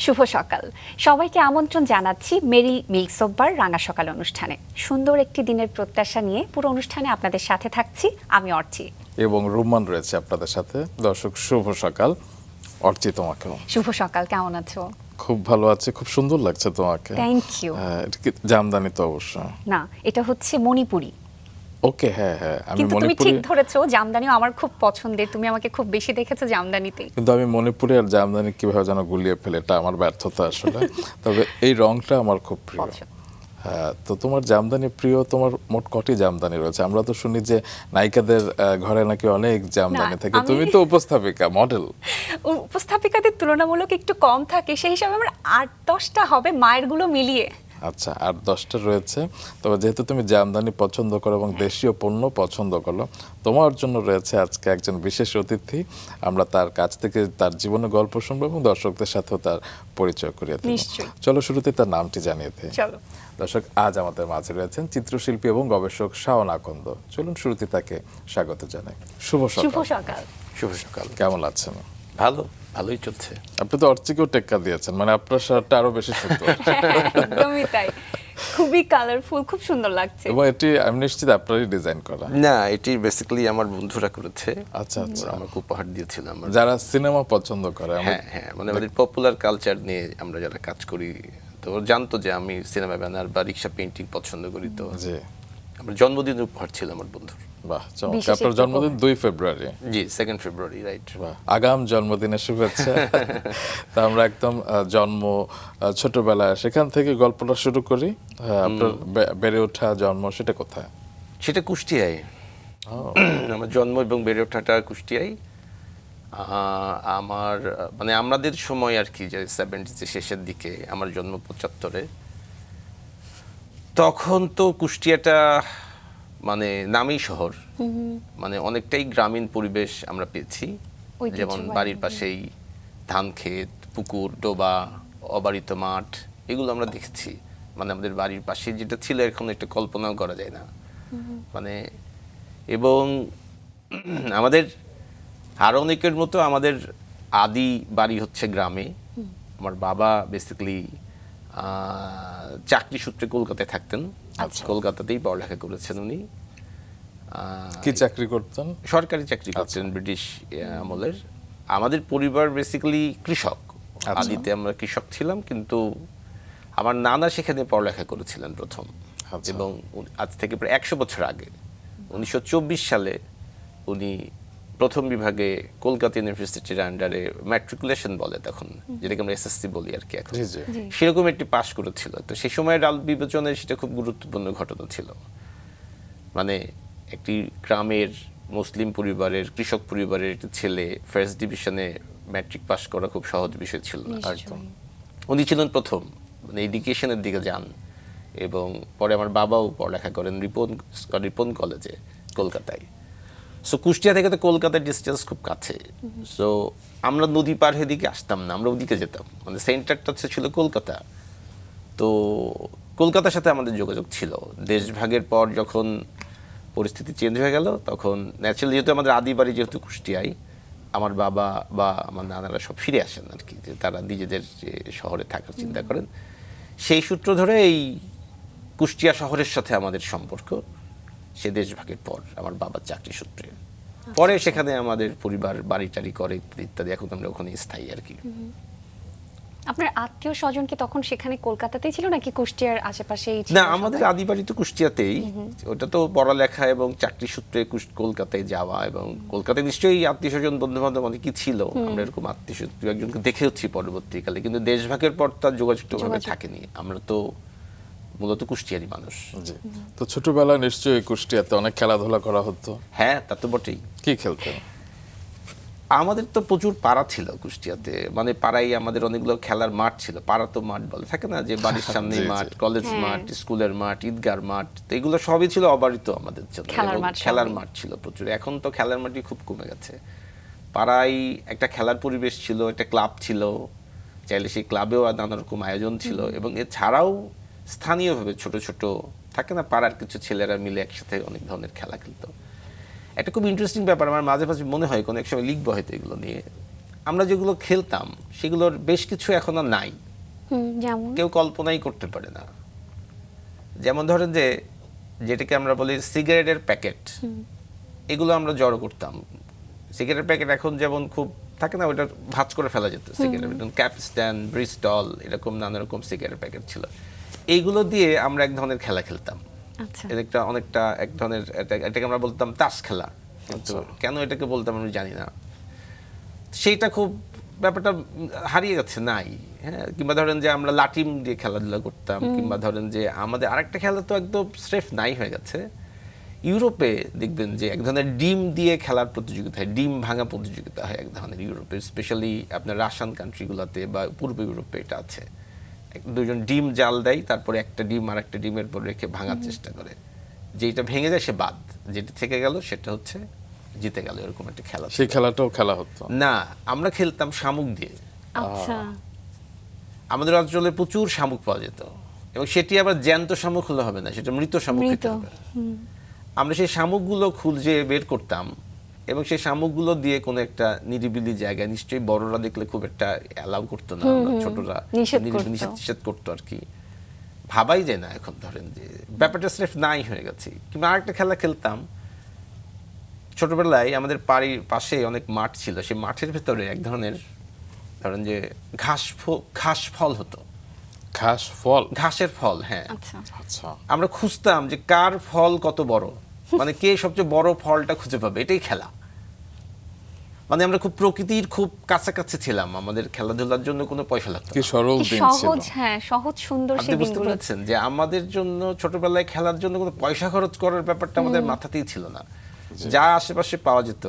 শুভ সকাল সবাইকে আমন্ত্রণ জানাচ্ছি মেরি মিল্কসোব্বার রাঙা সকাল অনুষ্ঠানে। সুন্দর একটি দিনের প্রত্যাশা নিয়ে পুরো অনুষ্ঠানে আপনাদের সাথে থাকছি আমি অর্চি এবং রুম্মান রয়েছে আপনাদের সাথে। দর্শক শুভ সকাল। অর্চি, তোমাকেও শুভ সকাল। কেমন আছো? খুব ভালো আছে, খুব সুন্দর লাগছে তোমাকে। Thank you. এটা কি জামদানি? তো অবশ্য না, এটা হচ্ছে মণিপুরি। ওকে, হ্যাঁ হ্যাঁ, আমি কিন্তু তুমি মণিপুরি। ঠিক ধরেছো, জামদানিও আমার খুব পছন্দের। তুমি আমাকে খুব বেশি দেখেছো জামদানিতেই। কিন্তু আমি মণিপুরি আর জামদানি কিভাবে যেন গুলিয়ে ফেলে, এটা আমার ব্যর্থতা আসলে। তবে এই রংটা আমার খুব প্রিয়। পছন্দ। হ্যাঁ, তো তোমার জামদানি প্রিয়। তোমার মোট কটি জামদানি রয়েছে? আমরা তো শুনি যে নায়িকাদের ঘরে নাকি অনেক জামদানি না, থাকে। তুমি তো উপস্থাপিকা, মডেল। উপস্থাপিকাদের তুলনামূলক একটু কম থাকে, সেই হিসাবে আমার 8-10টা হবে, মায়ের গুলো মিলিয়ে। আচ্ছা, 8-10টা রয়েছে। তবে যেহেতু তুমি জামদানি পছন্দ করো এবং দেশীয় পণ্য পছন্দ করো, তোমার জন্য রয়েছে আজকে একজন বিশেষ অতিথি। আমরা তার কাছ থেকে তার জীবনের গল্প শুনবো এবং দর্শকদের সাথেও তার পরিচয় করিয়ে দেব। নিশ্চয়ই। চলো শুরুতে তার নামটি জানিয়ে দিই। চলো। দর্শক, আজ আমাদের মাঝে রয়েছেন চিত্রশিল্পী এবং গবেষক শাওন আকন্দ। চলুন শুরুতে তাকে স্বাগত জানাই। শুভ শুভ সকাল। সকাল। শুভ সকাল। কেমন আছেন? ভালোই চলছে। আপনি তো অর্চিকেও টেক্কা দিয়েছেন, মানে আপনার শার্টটা আরো বেশি সুন্দর। একদমই তাই, খুবই কালারফুল, খুব সুন্দর লাগছে। এবং এটি আমি নিশ্চিত আপনারই ডিজাইন করা। না, এটি বেসিক্যালি আমার বন্ধুরা করেছে। আচ্ছা আচ্ছা, ওরা আমাকে উপহার দিয়েছিল। আমার যারা সিনেমা পছন্দ করে। হ্যাঁ হ্যাঁ, মানে আমাদের পপুলার কালচার নিয়ে আমরা যারা কাজ করি, তো ওরা জানতো যে আমি সিনেমা ব্যানার বা রিক্সা পেইন্টিং পছন্দ করি। তো জি, আমার জন্মদিনের উপহার ছিল আমার বন্ধুর। বাহ চমৎকার। বিশেষ আপনার একটা জন্মদিন 2 ফেব্রুয়ারি। জি, 2 ফেব্রুয়ারি, রাইট। বাহ, আগাম জন্মদিনের শুভেচ্ছা। তা আমরা একদম জন্ম ছোটবেলায় সেখান থেকে গল্পটা শুরু করি। আপনার বেড়ে ওঠা জন্ম সেটা কোথায়? সেটা কুষ্টিয়ায়। আমার জন্ম এবং বেড়ে ওঠাটা কুষ্টিয়ায়। আমার মানে আমাদের সময় আর কি, যে 70s শেষের দিকে, আমার জন্ম 75-এ। তখন তো কুষ্টিয়াটা মানে নামই শহর, মানে অনেকটাই গ্রামীণ পরিবেশ আমরা পেয়েছি। যেমন বাড়ির পাশেই ধান ক্ষেত, পুকুর, ডোবা, অবারিত মাঠ, এগুলো আমরা দেখেছি। মানে আমাদের বাড়ির পাশে যেটা ছিল, এখন একটা কল্পনাও করা যায় না। মানে এবং আমাদের আরো অনেকের মতো আমাদের আদি বাড়ি হচ্ছে গ্রামে। আমার বাবা বেসিক্যালি চাকরি সূত্রে কলকাতায় থাকতেন। কলকাতাতেই পড়ালেখা করেছেন উনি। কি চাকরি করতেন? সরকারি চাকরি করতেন ব্রিটিশ আমলের। আমাদের পরিবার বেসিক্যালি কৃষক। আদিতে আমরা কৃষক ছিলাম, কিন্তু আমার নানা সেখানে পড়ালেখা করেছিলেন প্রথম। এবং আজ থেকে প্রায় 100 বছর আগে 1924 সালে উনি প্রথম বিভাগে কলকাতা ইউনিভার্সিটির আন্ডারে ম্যাট্রিকুলেশন বলে তখন, যেটাকে আমরা এসএসসি বলি আর কি এখন, সেরকম একটি পাস করেছিল। তো সেই সময় রাল বিবেচনায় সেটা খুব গুরুত্বপূর্ণ ঘটনা ছিল। মানে একটি গ্রামের মুসলিম পরিবারের, কৃষক পরিবারের একটি ছেলে ফার্স্ট ডিভিশনে ম্যাট্রিক পাস করা খুব সহজ বিষয় ছিল না। উনি ছিলেন প্রথম, মানে এডুকেশনের দিকে যান। এবং পরে আমার বাবাও পড়ালেখা করেন রিপন কলেজে কলকাতায়। সো কুষ্টিয়া থেকে তো কলকাতার ডিস্টেন্স খুব কাছে। সো আমরা নদী পার হয়ে দিকে আসতাম না, আমরা ওদিকে যেতাম। মানে সেন্টারটা ছিল কলকাতা। তো কলকাতার সাথে আমাদের যোগাযোগ ছিল। দেশভাগের পর যখন পরিস্থিতি চেঞ্জ হয়ে গেল, তখন ন্যাচারালি, যেহেতু আমাদের আদি বাড়ি যেহেতু কুষ্টিয়ায়, আমার বাবা বা আমার নানারা সব ফিরে আসেন আর কি, যে তারা নিজেদের যে শহরে থাকার চিন্তা করেন। সেই সূত্র ধরে এই কুষ্টিয়া শহরের সাথে আমাদের সম্পর্ক সে দেশভাগের পর আমার বাবার চাকরি সূত্রে। পরে সেখানে আমাদের পরিবার বাড়ি টাড়ি করে ইত্যাদি। এখন আমরা ওখানে স্থায়ী আর কি। আপনার আত্মীয় স্বজন কি তখন সেখানে কলকাতাতেই ছিল নাকি কুষ্টিয়ার আশেপাশেই ছিল? না, আমাদের আদি বাড়ি তো কুষ্টিয়াতেই। ওটা তো পড়ালেখা এবং চাকরি সূত্রে কলকাতায় যাওয়া, এবং কলকাতায় নিশ্চয়ই আত্মীয় স্বজন বন্ধু বান্ধব অনেকই ছিল। আমরা এরকম আত্মীয় স্বজন একজনকে দেখেওছি পরবর্তীকালে, কিন্তু দেশভাগের পর তার যোগাযোগটা ভাবে থাকেনি। আমরা তো মূলত কুষ্টিয়ারই মানুষ। জি। তো ছোটবেলায় নিশ্চয়ই কুষ্টিয়াতে অনেক খেলাধুলা করা হতো। হ্যাঁ, তা তো বটেই। কি খেলতেন? আমাদের তো প্রচুর পাড়া ছিল কুষ্টিয়াতে। মানে পাড়ায় আমাদের অনেকগুলো খেলার মাঠ ছিল। পাড়া তো মাঠ বলে থাকে না, যে বাড়ির সামনে মাঠ, কলেজ মাঠ, স্কুলের মাঠ, ঈদগার মাঠ, তো এগুলো সবই ছিল অবারিত আমাদের জন্য। খেলার মাঠ ছিল প্রচুর। এখন তো খেলার মাঠই খুব কমে গেছে। পাড়ায় একটা খেলার পরিবেশ ছিল, একটা ক্লাব ছিল, চাইলে সেই ক্লাবেও নানা রকম আয়োজন ছিল। এবং এছাড়াও স্থানীয়ভাবে ছোট ছোট থাকে না, পাড়ার কিছু ছেলেরা মিলে একসাথে অনেক ধরনের খেলা খেলতো। একটা খুব ইন্টারেস্টিং ব্যাপার আমার মাঝে মাঝে মনে হয়, কোনো এক সময় লিখবো হয়তো এগুলো নিয়ে। আমরা যেগুলো খেলতাম সেগুলোর বেশ কিছু এখন আর নাই, যেমন কেউ কল্পনাই করতে পারে না। যেমন ধরেন যে যেটাকে আমরা বলি সিগারেটের প্যাকেট, এগুলো আমরা জড়ো করতাম। সিগারেটের প্যাকেট এখন যেমন খুব থাকে না, ওটা ভাঁজ করে ফেলা যেত সিগারেট, ক্যাপস্ট্যান, ব্রিস্টল, এরকম নানা রকম সিগারেটের প্যাকেট ছিল। এইগুলো দিয়ে আমরা এক ধরনের খেলা খেলতাম। আচ্ছা এটা অনেকটা এক ধরনের, এটাকে আমরা বলতাম তাস খেলা, কিন্তু কেন এটাকে বলতাম আমি জানি না। সেইটা খুব ব্যাপারটা হারিয়ে যাচ্ছে, নাই। হ্যাঁ, কিংবা ধরেন যে আমরা লাটিম দিয়ে খেলাধুলা করতাম, কিংবা ধরেন যে আমাদের আরেকটা খেলা তো একদম স্রেফ নাই হয়ে গেছে। ইউরোপে দেখবেন যে এক ধরনের ডিম দিয়ে খেলার প্রতিযোগিতা হয়, ডিম ভাঙা প্রতিযোগিতা হয় এক ধরনের ইউরোপে, স্পেশালি আপনার রাশিয়ান কান্ট্রিগুলোতে বা পূর্ব ইউরোপে এটা আছে। দুজন ডিম জাল দেয়, তারপরে একটা ডিম আর একটা ডিমের পর রেখে ভাঙার চেষ্টা করে, যেটা ভেঙে যায় সে বাদ, যেটা থেকে গেল সেটা হচ্ছে জিতে গেল, এরকম একটা খেলা। সেই খেলাটাও খেলা হতো না, আমরা খেলতাম শামুক দিয়ে। আচ্ছা আমাদের অঞ্চলে প্রচুর শামুক পাওয়া যেত, এবং সেটি আবার জ্যান্ত শামুক হলে হবে না, সেটা মৃত শামুক খেতে হবে। আমরা সেই শামুকগুলো খুঁজে বের করতাম, এবং সেই শামুকগুলো দিয়ে কোনো একটা নিরিবিলি জায়গায়, নিশ্চয়ই বড়রা দেখলে খুব একটা অ্যালাউ করতো না, আমরা ছোটরা নিষেধ করতো আর কি। ভাবাই যায় না এখন, ধরেন যে ব্যাপারটা স্রেফ নাই হয়ে গেছে। কিংবা আরেকটা খেলা খেলতাম ছোটবেলায়, আমাদের বাড়ির পাশে অনেক মাঠ ছিল, সেই মাঠের ভেতরে এক ধরনের ধরেন যে ঘাস ফল হতো। ঘাস ফল, ঘাসের ফল, হ্যাঁ। আচ্ছা আচ্ছা। আমরা খুঁজতাম যে কার ফল কত বড়, মানে কে সবচেয়ে বড় ফলটা খুঁজে পাবে, এটাই খেলা। মানে আমরা খুব প্রকৃতির খুব কাছাকাছি ছিলাম, আমাদের খেলাধুলার জন্য কোনো পয়সা লাগতো কি না। সরল কি দিন ছিল। সহজ, হ্যাঁ সহজ সুন্দর আপনি সেই বুঝতে দিনগুলো। পারছেন যে আমাদের জন্য ছোটবেলায় খেলার জন্য কোনো পয়সা খরচ করার ব্যাপারটা আমাদের মাথাতেই ছিল না, যা আশেপাশে পাওয়া যেত।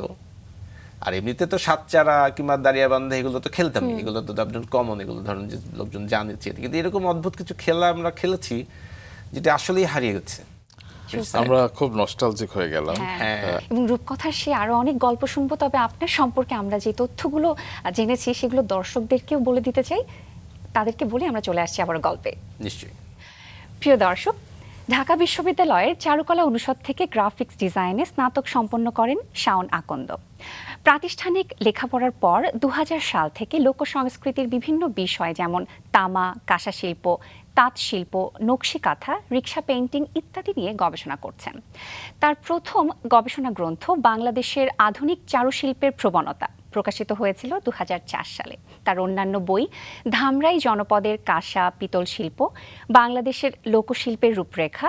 আর এমনিতে তো সাতচারা কিংবা দাঁড়িয়া বান্ধা এগুলো তো খেলতামই, এগুলো তো একজন কমন, এগুলো ধরেন যে লোকজন জানেছে। কিন্তু এরকম অদ্ভুত কিছু খেলা আমরা খেলেছি যেটা আসলেই হারিয়ে গেছে। আমরা খুব নস্টালজিক হয়ে গেলাম। হ্যাঁ, এবং রূপকথার সে আরো অনেক গল্প শুনবো, তবে আপনার সম্পর্কে আমরা যে তথ্যগুলো জেনেছি সেগুলো দর্শকদেরকেও বলে দিতে চাই। তাদেরকে বলে আমরা চলে আসছি আবার গল্পে। নিশ্চয়ই। প্রিয় দর্শক, ঢাকা বিশ্ববিদ্যালয়ের চারুকলা অনুষদ থেকে গ্রাফিক্স ডিজাইনে স্নাতক সম্পন্ন করেন শাওন আকন্দ। প্রাতিষ্ঠানিক লেখাপড়ার পর 2000 সাল থেকে লোক সংস্কৃতির বিভিন্ন বিষয় যেমন তামা, কাঁসা শিল্প, তাঁত শিল্প, নকশি কাঁথা, রিক্সা পেইন্টিং ইত্যাদি নিয়ে গবেষণা করছেন। তার প্রথম গবেষণা গ্রন্থ বাংলাদেশের আধুনিক চারুশিল্পের প্রবণতা প্রকাশিত হয়েছিল 2004 সালে। তার অন্যান্য বই ধামরাই জনপদের কাঁসা পিতল শিল্প, বাংলাদেশের লোকশিল্পের রূপরেখা,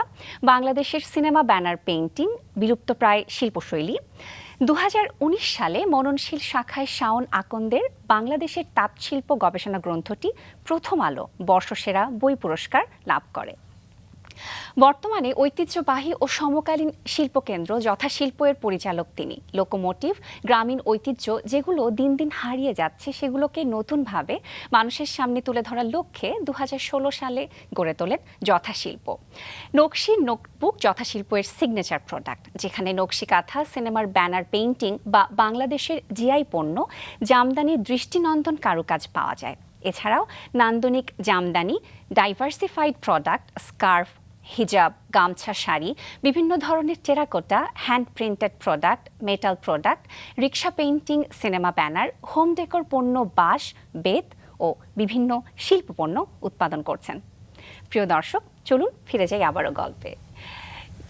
বাংলাদেশের সিনেমা ব্যানার পেইন্টিং, বিলুপ্তপ্রায় শিল্পশৈলী। 2019 সালে মননশীল শাখায় শাওন আকন্দের বাংলাদেশের তাঁত শিল্প গবেষণা গ্রন্থটি প্রথম আলো বর্ষসেরা বই পুরস্কার লাভ করে। বর্তমানে ঐতিহ্যবাহী ও সমকালীন শিল্পকেন্দ্র যথাশিল্প এর পরিচালক তিনি। লোকোমোটিভ, গ্রামীণ ঐতিহ্য যেগুলো দিন দিন হারিয়ে যাচ্ছে সেগুলোকে নতুনভাবে মানুষের সামনে তুলে ধরার লক্ষ্যে 2016 সালে গড়ে তোলেন যথাশিল্প। নকশি নোটবুক যথাশিল্প এর সিগনেচার প্রোডাক্ট, যেখানে নকশি কাঁথা, সিনেমার ব্যানার পেইন্টিং বা বাংলাদেশের জিআই পণ্য জামদানির দৃষ্টিনন্দন কারুকাজ পাওয়া যায়। এছাড়াও নান্দনিক জামদানি, ডাইভার্সিফাইড প্রোডাক্ট, স্কার্ফ, হিজাব, গামছা, শাড়ি, বিভিন্ন ধরনের terracotta, hand printed product, metal product, rickshaw painting, cinema banner, home decor পণ্য, বাঁশ, বেত ও বিভিন্ন শিল্প পণ্য উৎপাদন করছেন। প্রিয় দর্শক, চলুন ফিরে যাই আবারও গল্পে।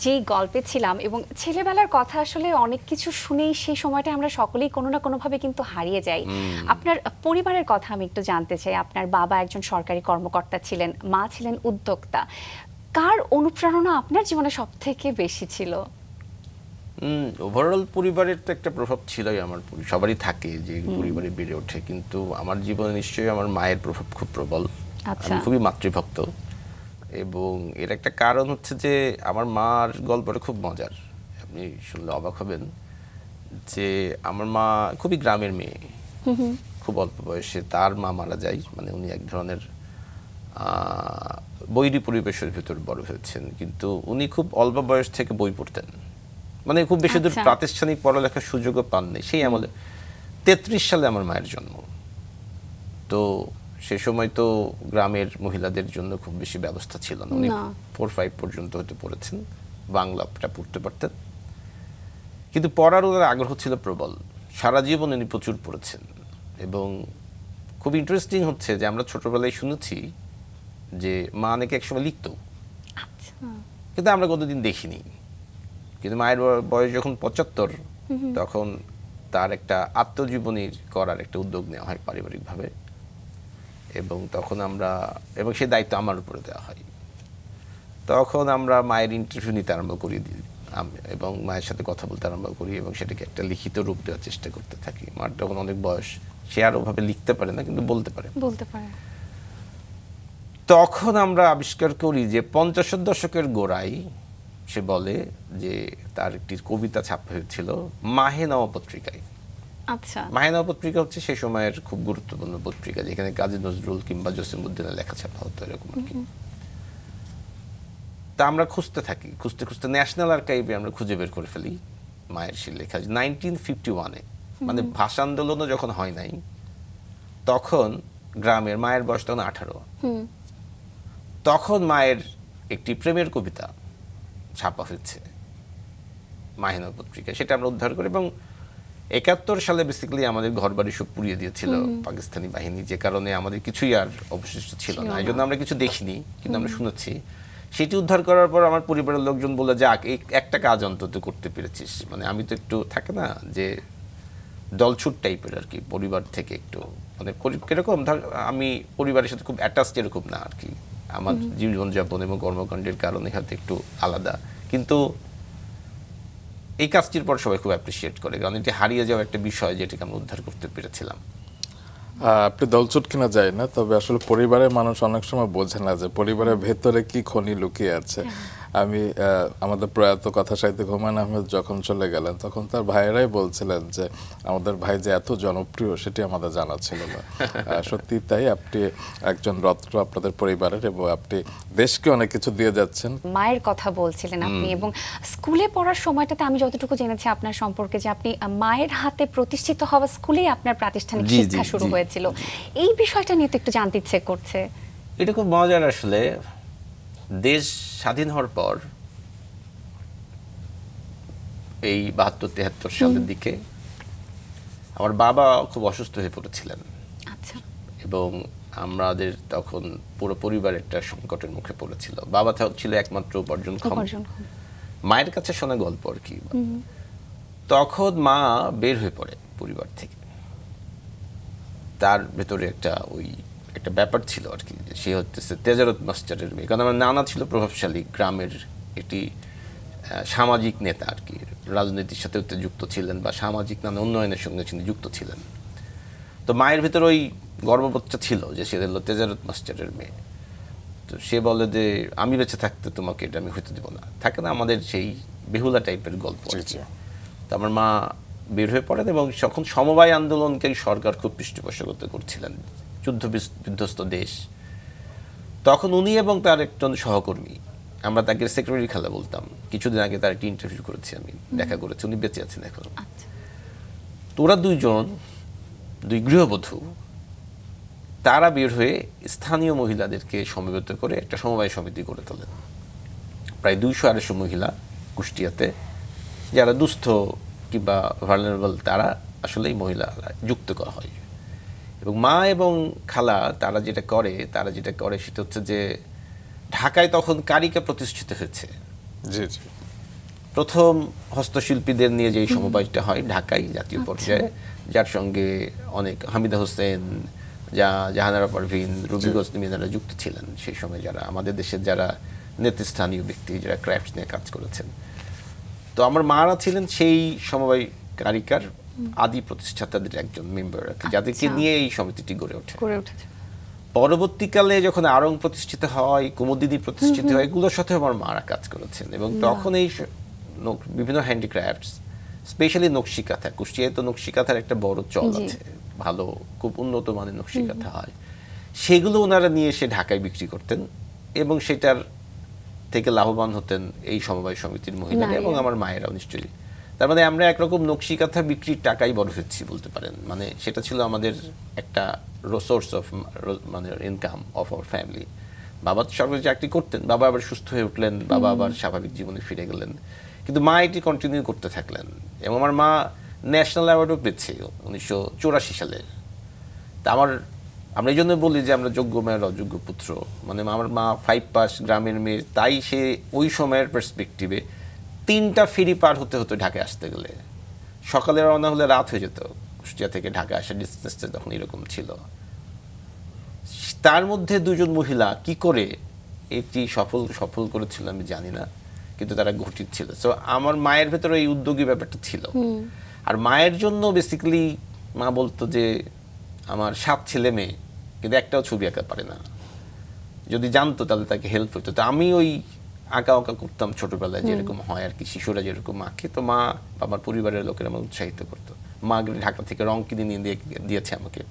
যেই গল্পে ছিলাম, এবং ছেলেবেলার কথা আসলে অনেক কিছু শুনেই সেই সময়টা আমরা সকলেই কোনো না কোনোভাবে কিন্তু হারিয়ে যাই। আপনার পরিবারের কথা আমি একটু জানতে চাই। আপনার বাবা একজন সরকারি কর্মকর্তা ছিলেন, মা ছিলেন উদ্যোক্তা। কার অনুপ্রেরণা আপনার জীবনে সব থেকে বেশি ছিল? ওভারঅল পরিবারের তো একটা প্রভাব ছিলই, আমার সবারই থাকে যে পরিবারে বেড়ে ওঠে, কিন্তু আমার জীবনে নিশ্চয়ই আমার মায়ের প্রভাব খুব প্রবল। আচ্ছা। আমি খুবই মাতৃভক্ত, এবং এর একটা কারণ হচ্ছে যে আমার মার গল্পটা খুব মজার, আপনি শুনলে অবাক হবেন। যে আমার মা খুবই গ্রামের মেয়ে, খুব অল্প বয়সে তার মা মারা যায়। মানে উনি এক ধরনের বৈরী পরিবেশের ভিতর বড় হয়েছেন, কিন্তু উনি খুব অল্প বয়স থেকে বই পড়তেন। মানে খুব বেশি দূর প্রাতিষ্ঠানিক পড়ালেখার সুযোগও পাননি সেই আমলে। 33 সালে আমার মায়ের জন্ম। তো সে সময় তো গ্রামের মহিলাদের জন্য খুব বেশি ব্যবস্থা ছিল না। উনি 4-5 পর্যন্ত হয়তো পড়েছেন, বাংলাটা পড়তে পারতেন, কিন্তু পড়ার ওনার আগ্রহ ছিল প্রবল। সারা জীবন উনি প্রচুর পড়েছেন, এবং খুব ইন্টারেস্টিং হচ্ছে যে আমরা ছোটবেলায় শুনেছি যে মা নাকি একসময় লিখতো, আচ্ছা। কিন্তু আমরা কোনোদিন দেখিনি। কিন্তু মায়ের বয়স যখন 75, তখন তার একটা আত্মজীবনী করার একটা উদ্যোগ নেওয়া হয় পারিবারিকভাবে, এবং তখন আমরা, এবং সেই দায়িত্ব আমার উপরে দেওয়া হয়। তখন আমরা মায়ের ইন্টারভিউ নিতে আরম্ভ করি এবং মায়ের সাথে কথা বলতে আরম্ভ করি এবং সেটাকে একটা লিখিত রূপ দেওয়ার চেষ্টা করতে থাকি। মার তখন অনেক বয়স, সে আর ওভাবে লিখতে পারে না, কিন্তু বলতে পারে। তখন আমরা আবিষ্কার করি যে 50-এর দশকের গোড়ায় সে বলে যে তার একটি কবিতা ছাপা হয়েছিল মাহে নওয়া পত্রিকায়। আচ্ছা। মাহে নওয়া পত্রিকা হচ্ছে সেই সময়ের খুব গুরুত্বপূর্ণ পত্রিকা, যেখানে কাজী নজরুল কিংবা জসিমউদ্দিনের লেখা ছাপা হতো, এরকম আর কি। তা আমরা খুঁজতে থাকি, খুঁজতে খুঁজতে ন্যাশনাল আর্কাইভে আমরা খুঁজে বের করে ফেলি মায়ের সেই লেখা 1951-এ, মানে ভাষা আন্দোলনও যখন হয় নাই, তখন গ্রামের মায়ের বয়স তখন 18, তখন মায়ের একটি প্রেমের কবিতা ছাপা হয়েছে মাহিনা পত্রিকায়। সেটা আমরা উদ্ধার করি এবং 71 সালে বেসিক্যালি আমাদের ঘরবাড়ি সব পুড়িয়ে দিয়েছিল পাকিস্তানি বাহিনী, যে কারণে আমাদের কিছুই আর অবশিষ্ট ছিল না। এই জন্য আমরা কিছু দেখিনি, কিন্তু আমরা শুনেছি। সেটি উদ্ধার করার পর আমার পরিবারের লোকজন বলে, যাক এই একটা কাজ অন্তত করতে পেরেছিস। মানে আমি তো একটু থাকে না যে দলছুট টাইপের আর কি, পরিবার থেকে একটু মানে কিরকম, ধর আমি পরিবারের সাথে খুব অ্যাটাচড এরকম না আর কি, আমার জীবনযাপন এবং কর্মকাণ্ডের কারণে হয়তো একটু আলাদা, কিন্তু এই কাজটির পর সবাই খুব অ্যাপ্রিসিয়েট করে, কারণ এটি হারিয়ে যাওয়া একটা বিষয় যেটাকে আমরা উদ্ধার করতে পেরেছিলাম। আপনি দলছুট কিনা যায় না, তবে আসলে পরিবারের মানুষ অনেক সময় বোঝে না যে পরিবারের ভেতরে কি খনি লুকিয়ে আছে। আমি আমাদের প্রয়াত কথা সাহিত্যিক হুমায়ুন আহমেদ যখন চলে গেলেন, তখন তার ভাইয়েরাই বলছিলেন যে আমাদের ভাই যে এত জনপ্রিয় সেটি আমাদের জানা ছিল না। সত্যি তাই, আপনি একজন রত্ন আপনাদের পরিবারের, এবং আপনি দেশকে অনেক কিছু দিয়ে যাচ্ছেন। মায়ের কথা বলছিলেন আপনি, এবং স্কুলে পড়ার সময়টাতে আমি যতটুকু জেনেছি আপনার সম্পর্কে, যে আপনি মায়ের হাতে প্রতিষ্ঠিত হওয়া স্কুলেই আপনার প্রাতিষ্ঠানিক শিক্ষা শুরু হয়েছিল। এই বিষয়টা নিয়ে তো একটু জানতে ইচ্ছে করছে। এটা খুব মজার আসলে। দেশ স্বাধীন হওয়ার পর এই 72-73 সালের দিকে আমার বাবা খুব অসুস্থ হয়ে পড়েছিলেন। আচ্ছা। এবং আমাদের তখন পুরো পরিবার একটা সংকটের মুখে পড়েছিল। বাবা ছিল একমাত্র উপার্জনক্ষম। মায়ের কাছে শোনা গল্প আর কি। তখন মা বের হয়ে পড়ে পরিবার থেকে। তার ভেতরে একটা ব্যাপার ছিল আর কি, সে হচ্ছে তেজারত মাস্টারের মেয়ে। কারণ আমার নানা ছিল প্রভাবশালী গ্রামের একটি সামাজিক নেতা আর কি, রাজনীতির সাথে যুক্ত ছিলেন বা সামাজিক নানা উন্নয়নের সঙ্গে যুক্ত ছিলেন। তো মায়ের ভেতরে ওই গর্ববোধটা ছিল যে সে হলো তেজারত মাস্টারের মেয়ে। তো সে বলে যে আমি বেঁচে থাকতে তোমাকে এটা আমি হইতে দেব না। থাকে না আমাদের সেই বেহুলা টাইপের গল্প। তো আমার মা বের হয়ে পড়েন এবং তখন সমবায় আন্দোলনকে সরকার খুব পৃষ্ঠপোষকতা করছিলেন, যুদ্ধ বিধ্বস্ত দেশ। তখন উনি এবং তার একজন সহকর্মী, আমরা তাকে সেক্রেটারি খালা বলতাম, কিছুদিন আগে তার একটি ইন্টারভিউ করেছি, আমি দেখা করেছি, উনি বেঁচে আছেন এখন। তো ওরা দুই গৃহবধূ, তারা বের হয়ে স্থানীয় মহিলাদেরকে সমবেত করে একটা সমবায় সমিতি গড়ে তোলেন। প্রায় 200-250 মহিলা কুষ্টিয়াতে, যারা দুস্থ কিংবা ভালনারেবল, তারা আসলে এই মহিলারা যুক্ত করা হয়। এবং মা এবং খালা তারা যেটা করে সেটা হচ্ছে যে ঢাকায় তখন কারিকা প্রতিষ্ঠিত হয়েছে। জি জি। প্রথম হস্তশিল্পীদের নিয়ে যে সমবায়টা হয় ঢাকায় জাতীয় পর্যায়ে, যার সঙ্গে অনেক হামিদা হোসেন, জাহানারা পারভিন, রুবি গজনীরা যুক্ত ছিলেন সেই সময়, যারা আমাদের দেশের যারা নেতৃস্থানীয় ব্যক্তি, যারা ক্রাফটস নিয়ে কাজ করেছেন। তো আমার মারা ছিলেন সেই সমবায় কারিকার আদি প্রতিষ্ঠাতাদের একজন মেম্বার, যাদেরকে নিয়ে এই সমিতিটি গড়ে উঠেছে। পরবর্তীকালে যখন আড়ং প্রতিষ্ঠিত হয়, কুমুদিনী প্রতিষ্ঠিত হয়, এগুলোর সাথে আমার মারা কাজ করেছেন। এবং তখন এই বিভিন্ন হ্যান্ডিক্রাফটস, স্পেশালি নকশি কাঁথা, কুষ্টিয়ায় তো নকশি কাঁথার একটা বড় চল আছে, ভালো খুব উন্নত মানের নকশি কাঁথা হয়, সেগুলো ওনারা নিয়ে এসে ঢাকায় বিক্রি করতেন এবং সেটার থেকে লাভবান হতেন এই সমবায় সমিতির মহিলারা এবং আমার মায়েরাও নিশ্চয়ই। তার মানে আমরা একরকম নকশি কাঁথা বিক্রির টাকাই বড় হচ্ছি বলতে পারেন। মানে সেটা ছিল আমাদের একটা সোর্স অফ মানে ইনকাম অফ আওয়ার ফ্যামিলি। বাবা সরকারি চাকরি করতেন, বাবা আবার সুস্থ হয়ে উঠলেন, বাবা আবার স্বাভাবিক জীবনে ফিরে গেলেন, কিন্তু মা এটি কন্টিনিউ করতে থাকলেন। এবং আমার মা ন্যাশনাল অ্যাওয়ার্ডও পেয়েছে 1984 সালে তা আমরা এই জন্য বলি যে আমরা যোগ্য মায়ের অযোগ্য পুত্র, মানে আমার মা 5 পাস, গ্রামের মেয়ে, তাই সে ওই সময়ের পার্সপেক্টিভে 3টা ফেরি পার হতে হতো ঢাকায় আসতে গেলে। সকালে রওনা হলে রাত হয়ে যেত কুষ্টিয়া থেকে ঢাকা আসার ডিস্টেন্সটা তখন এরকম ছিল। তার মধ্যে 2জন মহিলা কি করে এটি সফল করেছিল আমি জানি না, কিন্তু তারা ঘটিত ছিল। সো আমার মায়ের ভেতরে এই উদ্যোগী ব্যাপারটা ছিল। আর মায়ের জন্য বেসিক্যালি মা বলতো যে আমার 7 ছেলে মেয়ে, কিন্তু একটাও ছবি আঁকা পারে না, যদি জানতো তাহলে তাকে হেল্প হতো। তো আমি ওই আঁকা করতাম ছোটবেলায়, যেরকম হয় আর কি, শিশুরা যেরকম আঁকে। তো মা, আমার পরিবারের লোকেরা আমাকে উৎসাহিত করতো। মা ঢাকা থেকে রং কিনে নিয়ে দিয়েছে আমাকে।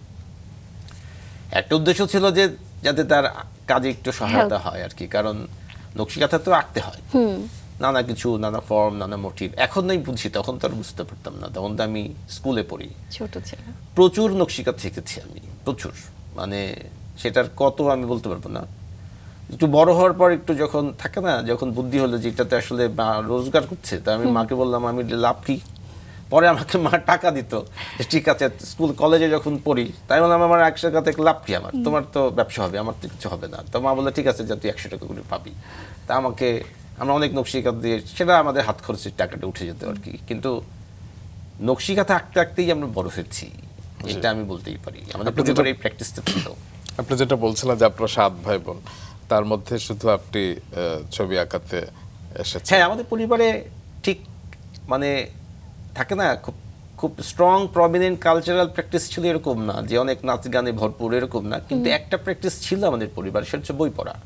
একটা উদ্দেশ্য ছিল যে যাতে তার কাজে একটু সহায়তা হয় আর কি, কারণ নকশিকাঁথা তো আঁকতে হয়, নানা কিছু, নানা ফর্ম, নানা মোটিভ। এখন নাই বুঝি, তখন তো আর বুঝতে পারতাম না, তখন তো আমি স্কুলে পড়ি। ছোট ছিল, প্রচুর নকশিকাঁথা শিখেছি আমি, প্রচুর, মানে সেটার কত আমি বলতে পারবো না। একটু বড় হওয়ার পর একটু যখন থাকে না, যখন বুদ্ধি হলো যে এটাতে আসলে রোজগার করছে, তা আমি মাকে বললাম আমি লাভ কি। পরে আমাকে মা টাকা দিত, যে ঠিক আছে, স্কুল কলেজে যখন পড়ি, তাই বললাম আমার 100 টাকা থেকে লাভ কি, আমার, তোমার তো ব্যবসা হবে, আমার তো কিছু হবে না। তো মা বললো ঠিক আছে, যা তুই 100 টাকা করে পাবি। তা আমরা অনেক নকশিকাঁথা দিয়ে, সেটা আমাদের হাত খরচের টাকাটা উঠে যেত আর কি। কিন্তু নকশিকাঁথা আঁকতে আঁকতেই আমরা বড় হয়েছি, এটা আমি বলতেই পারি। আমাদের পরিবারে এই প্র্যাকটিসটা ছিল। আপনি যেটা বলছিলেন যে আপনার 7 ভাই বোন, তার মধ্যে শুধু আপনি ছবি আঁকাতে এসেছেন। হ্যাঁ, আমাদের পরিবারে ঠিক মানে থাকে না, খুব স্ট্রং প্রমিনেন্ট কালচারাল প্র্যাকটিস ছিল এরকম না, যে অনেক নাচ গানে ভরপুর এরকম না, কিন্তু একটা প্র্যাকটিস ছিল আমাদের পরিবারে, সেটা হচ্ছে বই পড়া।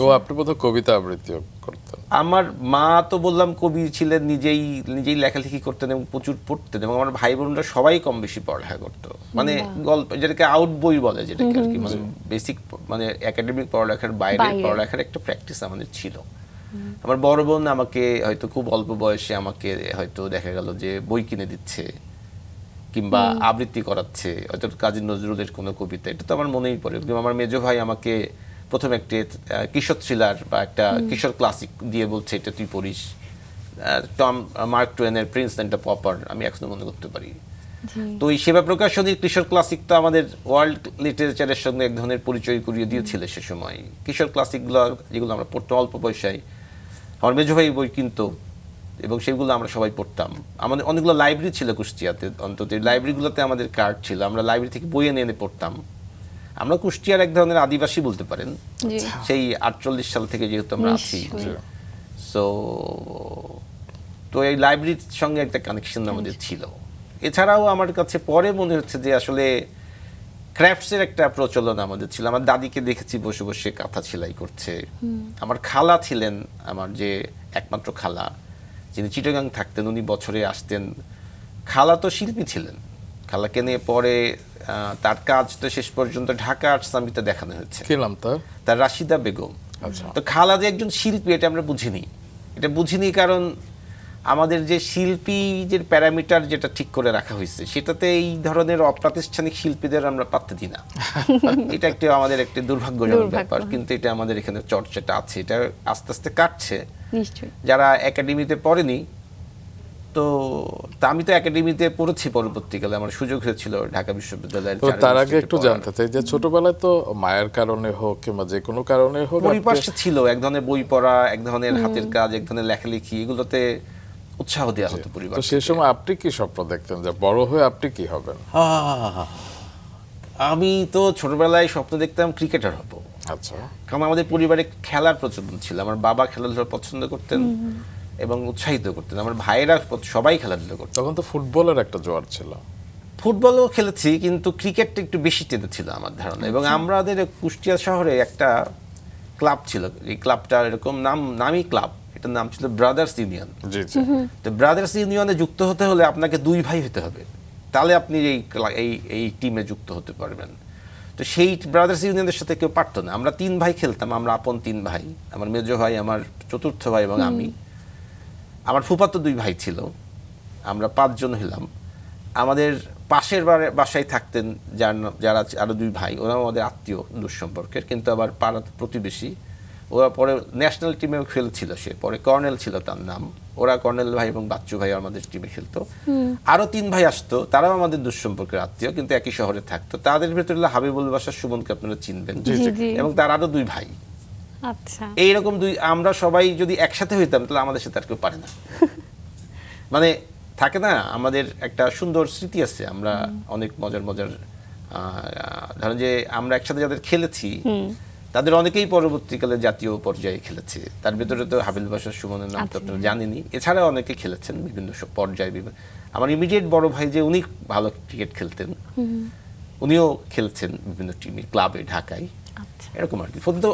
ও আপনি বোধহয় কবিতা আবৃত্তিও করতেন। আমার মা তো বললাম কবি ছিলেন, নিজেই লেখালেখি করতেন এবং প্রচুর পড়তেন, এবং আমার ভাই বোনরা সবাই কম বেশি পড়ালেখা করতো। মানে গল্প, যেটাকে আউট বই বলে, যেটাকে আর কি, মানে বেসিক, মানে একাডেমিক পড়ালেখার বাইরে পড়ালেখার একটা প্র্যাকটিস আমাদের ছিল। আমার বড় বোন আমাকে হয়তো খুব অল্প বয়সে আমাকে হয়তো দেখা গেল যে বই কিনে দিচ্ছে, কিংবা আবৃত্তি করাচ্ছে হয়তো কাজী নজরুলের কোনো কবিতা, এটা তো আমার মনেই পড়ে। আমার মেজো ভাই আমাকে প্রথম একটি কিশোর থ্রিলার বা একটা কিশোর ক্লাসিক দিয়ে বলছে এটা তুই পড়িস, মার্ক টোয়েনের প্রিন্স এন্ড দ্য পপার, আমি এখনো মনে করতে পারি। তো এই সেবা প্রকাশনীর কিশোর ক্লাসিক তো আমাদের ওয়ার্ল্ড লিটারেচারের সঙ্গে এক ধরনের পরিচয় করিয়ে দিয়েছিল সে সময়। কিশোর ক্লাসিকগুলো যেগুলো আমরা পড়তো অল্প পয়সায়, আমার মেজো ভাই বই কিনতো এবং সেগুলো আমরা সবাই পড়তাম। আমাদের অনেকগুলো লাইব্রেরি ছিল কুষ্টিয়াতে, অন্তত লাইব্রেরিগুলোতে আমাদের কার্ড ছিল, আমরা লাইব্রেরি থেকে বই এনে পড়তাম। আমরা কুষ্টিয়ার এক ধরনের আদিবাসী বলতে পারেন, সেই 48 সাল থেকে যেহেতু আমরা আছি। সো তো এই লাইব্রেরির সঙ্গে একটা কানেকশন আমাদের ছিল। এছাড়াও আমার কাছে পরে মনে হচ্ছে যে আসলে ক্রাফটসের একটা প্রচলন আমাদের ছিল। আমার দাদিকে দেখেছি বসে বসে কাঁথা সেলাই করছে। আমার খালা ছিলেন, আমার যে একমাত্র খালা, যিনি চিটাগাং থাকতেন, উনি বছরে আসতেন। খালা তো শিল্পী ছিলেন, খালাকে নিয়ে পরে তার কাজ তো শেষ পর্যন্ত ঢাকা আর্ট সামিটে দেখানো হয়েছে। কি নাম তার? রাশিদা বেগম। তো খালা যে একজন শিল্পী এটা আমরা বুঝিনি, কারণ আমাদের যে শিল্পী যে প্যারামিটার যেটা ঠিক করে রাখা হয়েছে, সেটাতে এই ধরনের অপ্রাতিষ্ঠানিক শিল্পীদের আমরা পাত্তা দিই না। এটা একটা আমাদের একটা দুর্ভাগ্যজনক ব্যাপার, কিন্তু এটা আমাদের এখানে চর্চাটা আছে, এটা আস্তে আস্তে কাটছে। যারা একাডেমিতে পড়েনি, তো আমি তো একাডেমিতে পড়েছি, পরবর্তীকালে আমার সুযোগ হয়েছিল ঢাকা বিশ্ববিদ্যালয়ের। তার আগে একটু জানতে চাই যে ছোটবেলায় তো মায়ের কারণে হোক কিংবা যে কোনো কারণে হোক পরিপার্শ্ব ছিল এক ধরনের বই পড়া, এক ধরনের হাতের কাজ, এক ধরনের লেখালেখি, এগুলোতে উৎসাহ দেওয়া হতো পরিবার। তো সেই সময় আপনি কি স্বপ্ন দেখতেন যে বড় হয়ে আপনি কি হবেন? আমি তো ছোটবেলায় স্বপ্ন দেখতাম ক্রিকেটার হব। আচ্ছা। কারণ আমাদের পরিবারে খেলার প্রচলন ছিল, আমার বাবা খেলাধুলা পছন্দ করতেন এবং উৎসাহিত করতেন, আমার ভাইয়েরা সবাই খেলাধুলা করতেন। তখন তো ফুটবলের একটা জোয়ার ছিল। ফুটবলও খেলেছি, কিন্তু ক্রিকেটটা একটু বেশি টেনেছিল আমার ধারণা। এবং আমাদের কুষ্টিয়া শহরে একটা ক্লাব ছিল, এই ক্লাবটা এরকম নামই ক্লাব, এটার নাম ছিল ব্রাদার্স ইউনিয়ন। তো ব্রাদার্স ইউনিয়নে যুক্ত হতে হলে আপনাকে 2 ভাই হতে হবে, তাহলে আপনি এই টিমে যুক্ত হতে পারবেন। তো সেই ব্রাদার্স ইউনিয়নের সাথে কেউ পারতো না। আমরা 3 ভাই খেলতাম, আমরা আপন 3 ভাই, আমার মেজো ভাই, আমার চতুর্থ ভাই এবং আমি। আমার ফুফাতো 2 ভাই ছিল, আমরা 5 জন হলাম। আমাদের পাশের বাসায় থাকতেন যারা আরো 2 ভাই, ওরা আমাদের আত্মীয় দূর সম্পর্কের, কিন্তু আবার পাড়া প্রতিবেশী। ওরা পরে ন্যাশনাল টিমেও খেলছিল, সে পরে কর্নেল ছিল তার নাম। ওরা কর্নেল ভাই এবং বাচ্চু ভাই আমাদের টিমে খেলতো। আরো 3 ভাই আসতো, তারাও আমাদের দুঃসম্পর্কের আত্মীয়, কিন্তু একই শহরে থাকতো। তাদের ভেতরে হলো হাবিবুল বাশার সুমনকে আপনারা চিনবেন, জি, জি। এবং তার আরো 2 ভাই। আচ্ছা, এইরকম আমরা সবাই যদি একসাথে হইতাম তাহলে আমাদের সাথে আর কেউ পারে না। মানে থাকে না, আমাদের একটা সুন্দর স্মৃতি আছে, আমরা অনেক মজার মজার ধরেন যে আমরা একসাথে যাদের খেলেছি তাদের অনেকেই পরবর্তীকালে জাতীয় পর্যায়ে খেলেছে। তার ভিতরে তো হাবিল বাশার সুমনের নাম তো আপনারা জানেনই, এছাড়া অনেকে খেলেছেন বিভিন্ন পর্যায়ে। আমার ইমিডিয়েট বড় ভাই যে উনি ভালো ক্রিকেট খেলতেন, উনিও খেলছেন বিভিন্ন টিমে, ক্লাবে ঢাকায়, এরকম আর কি। কিন্তু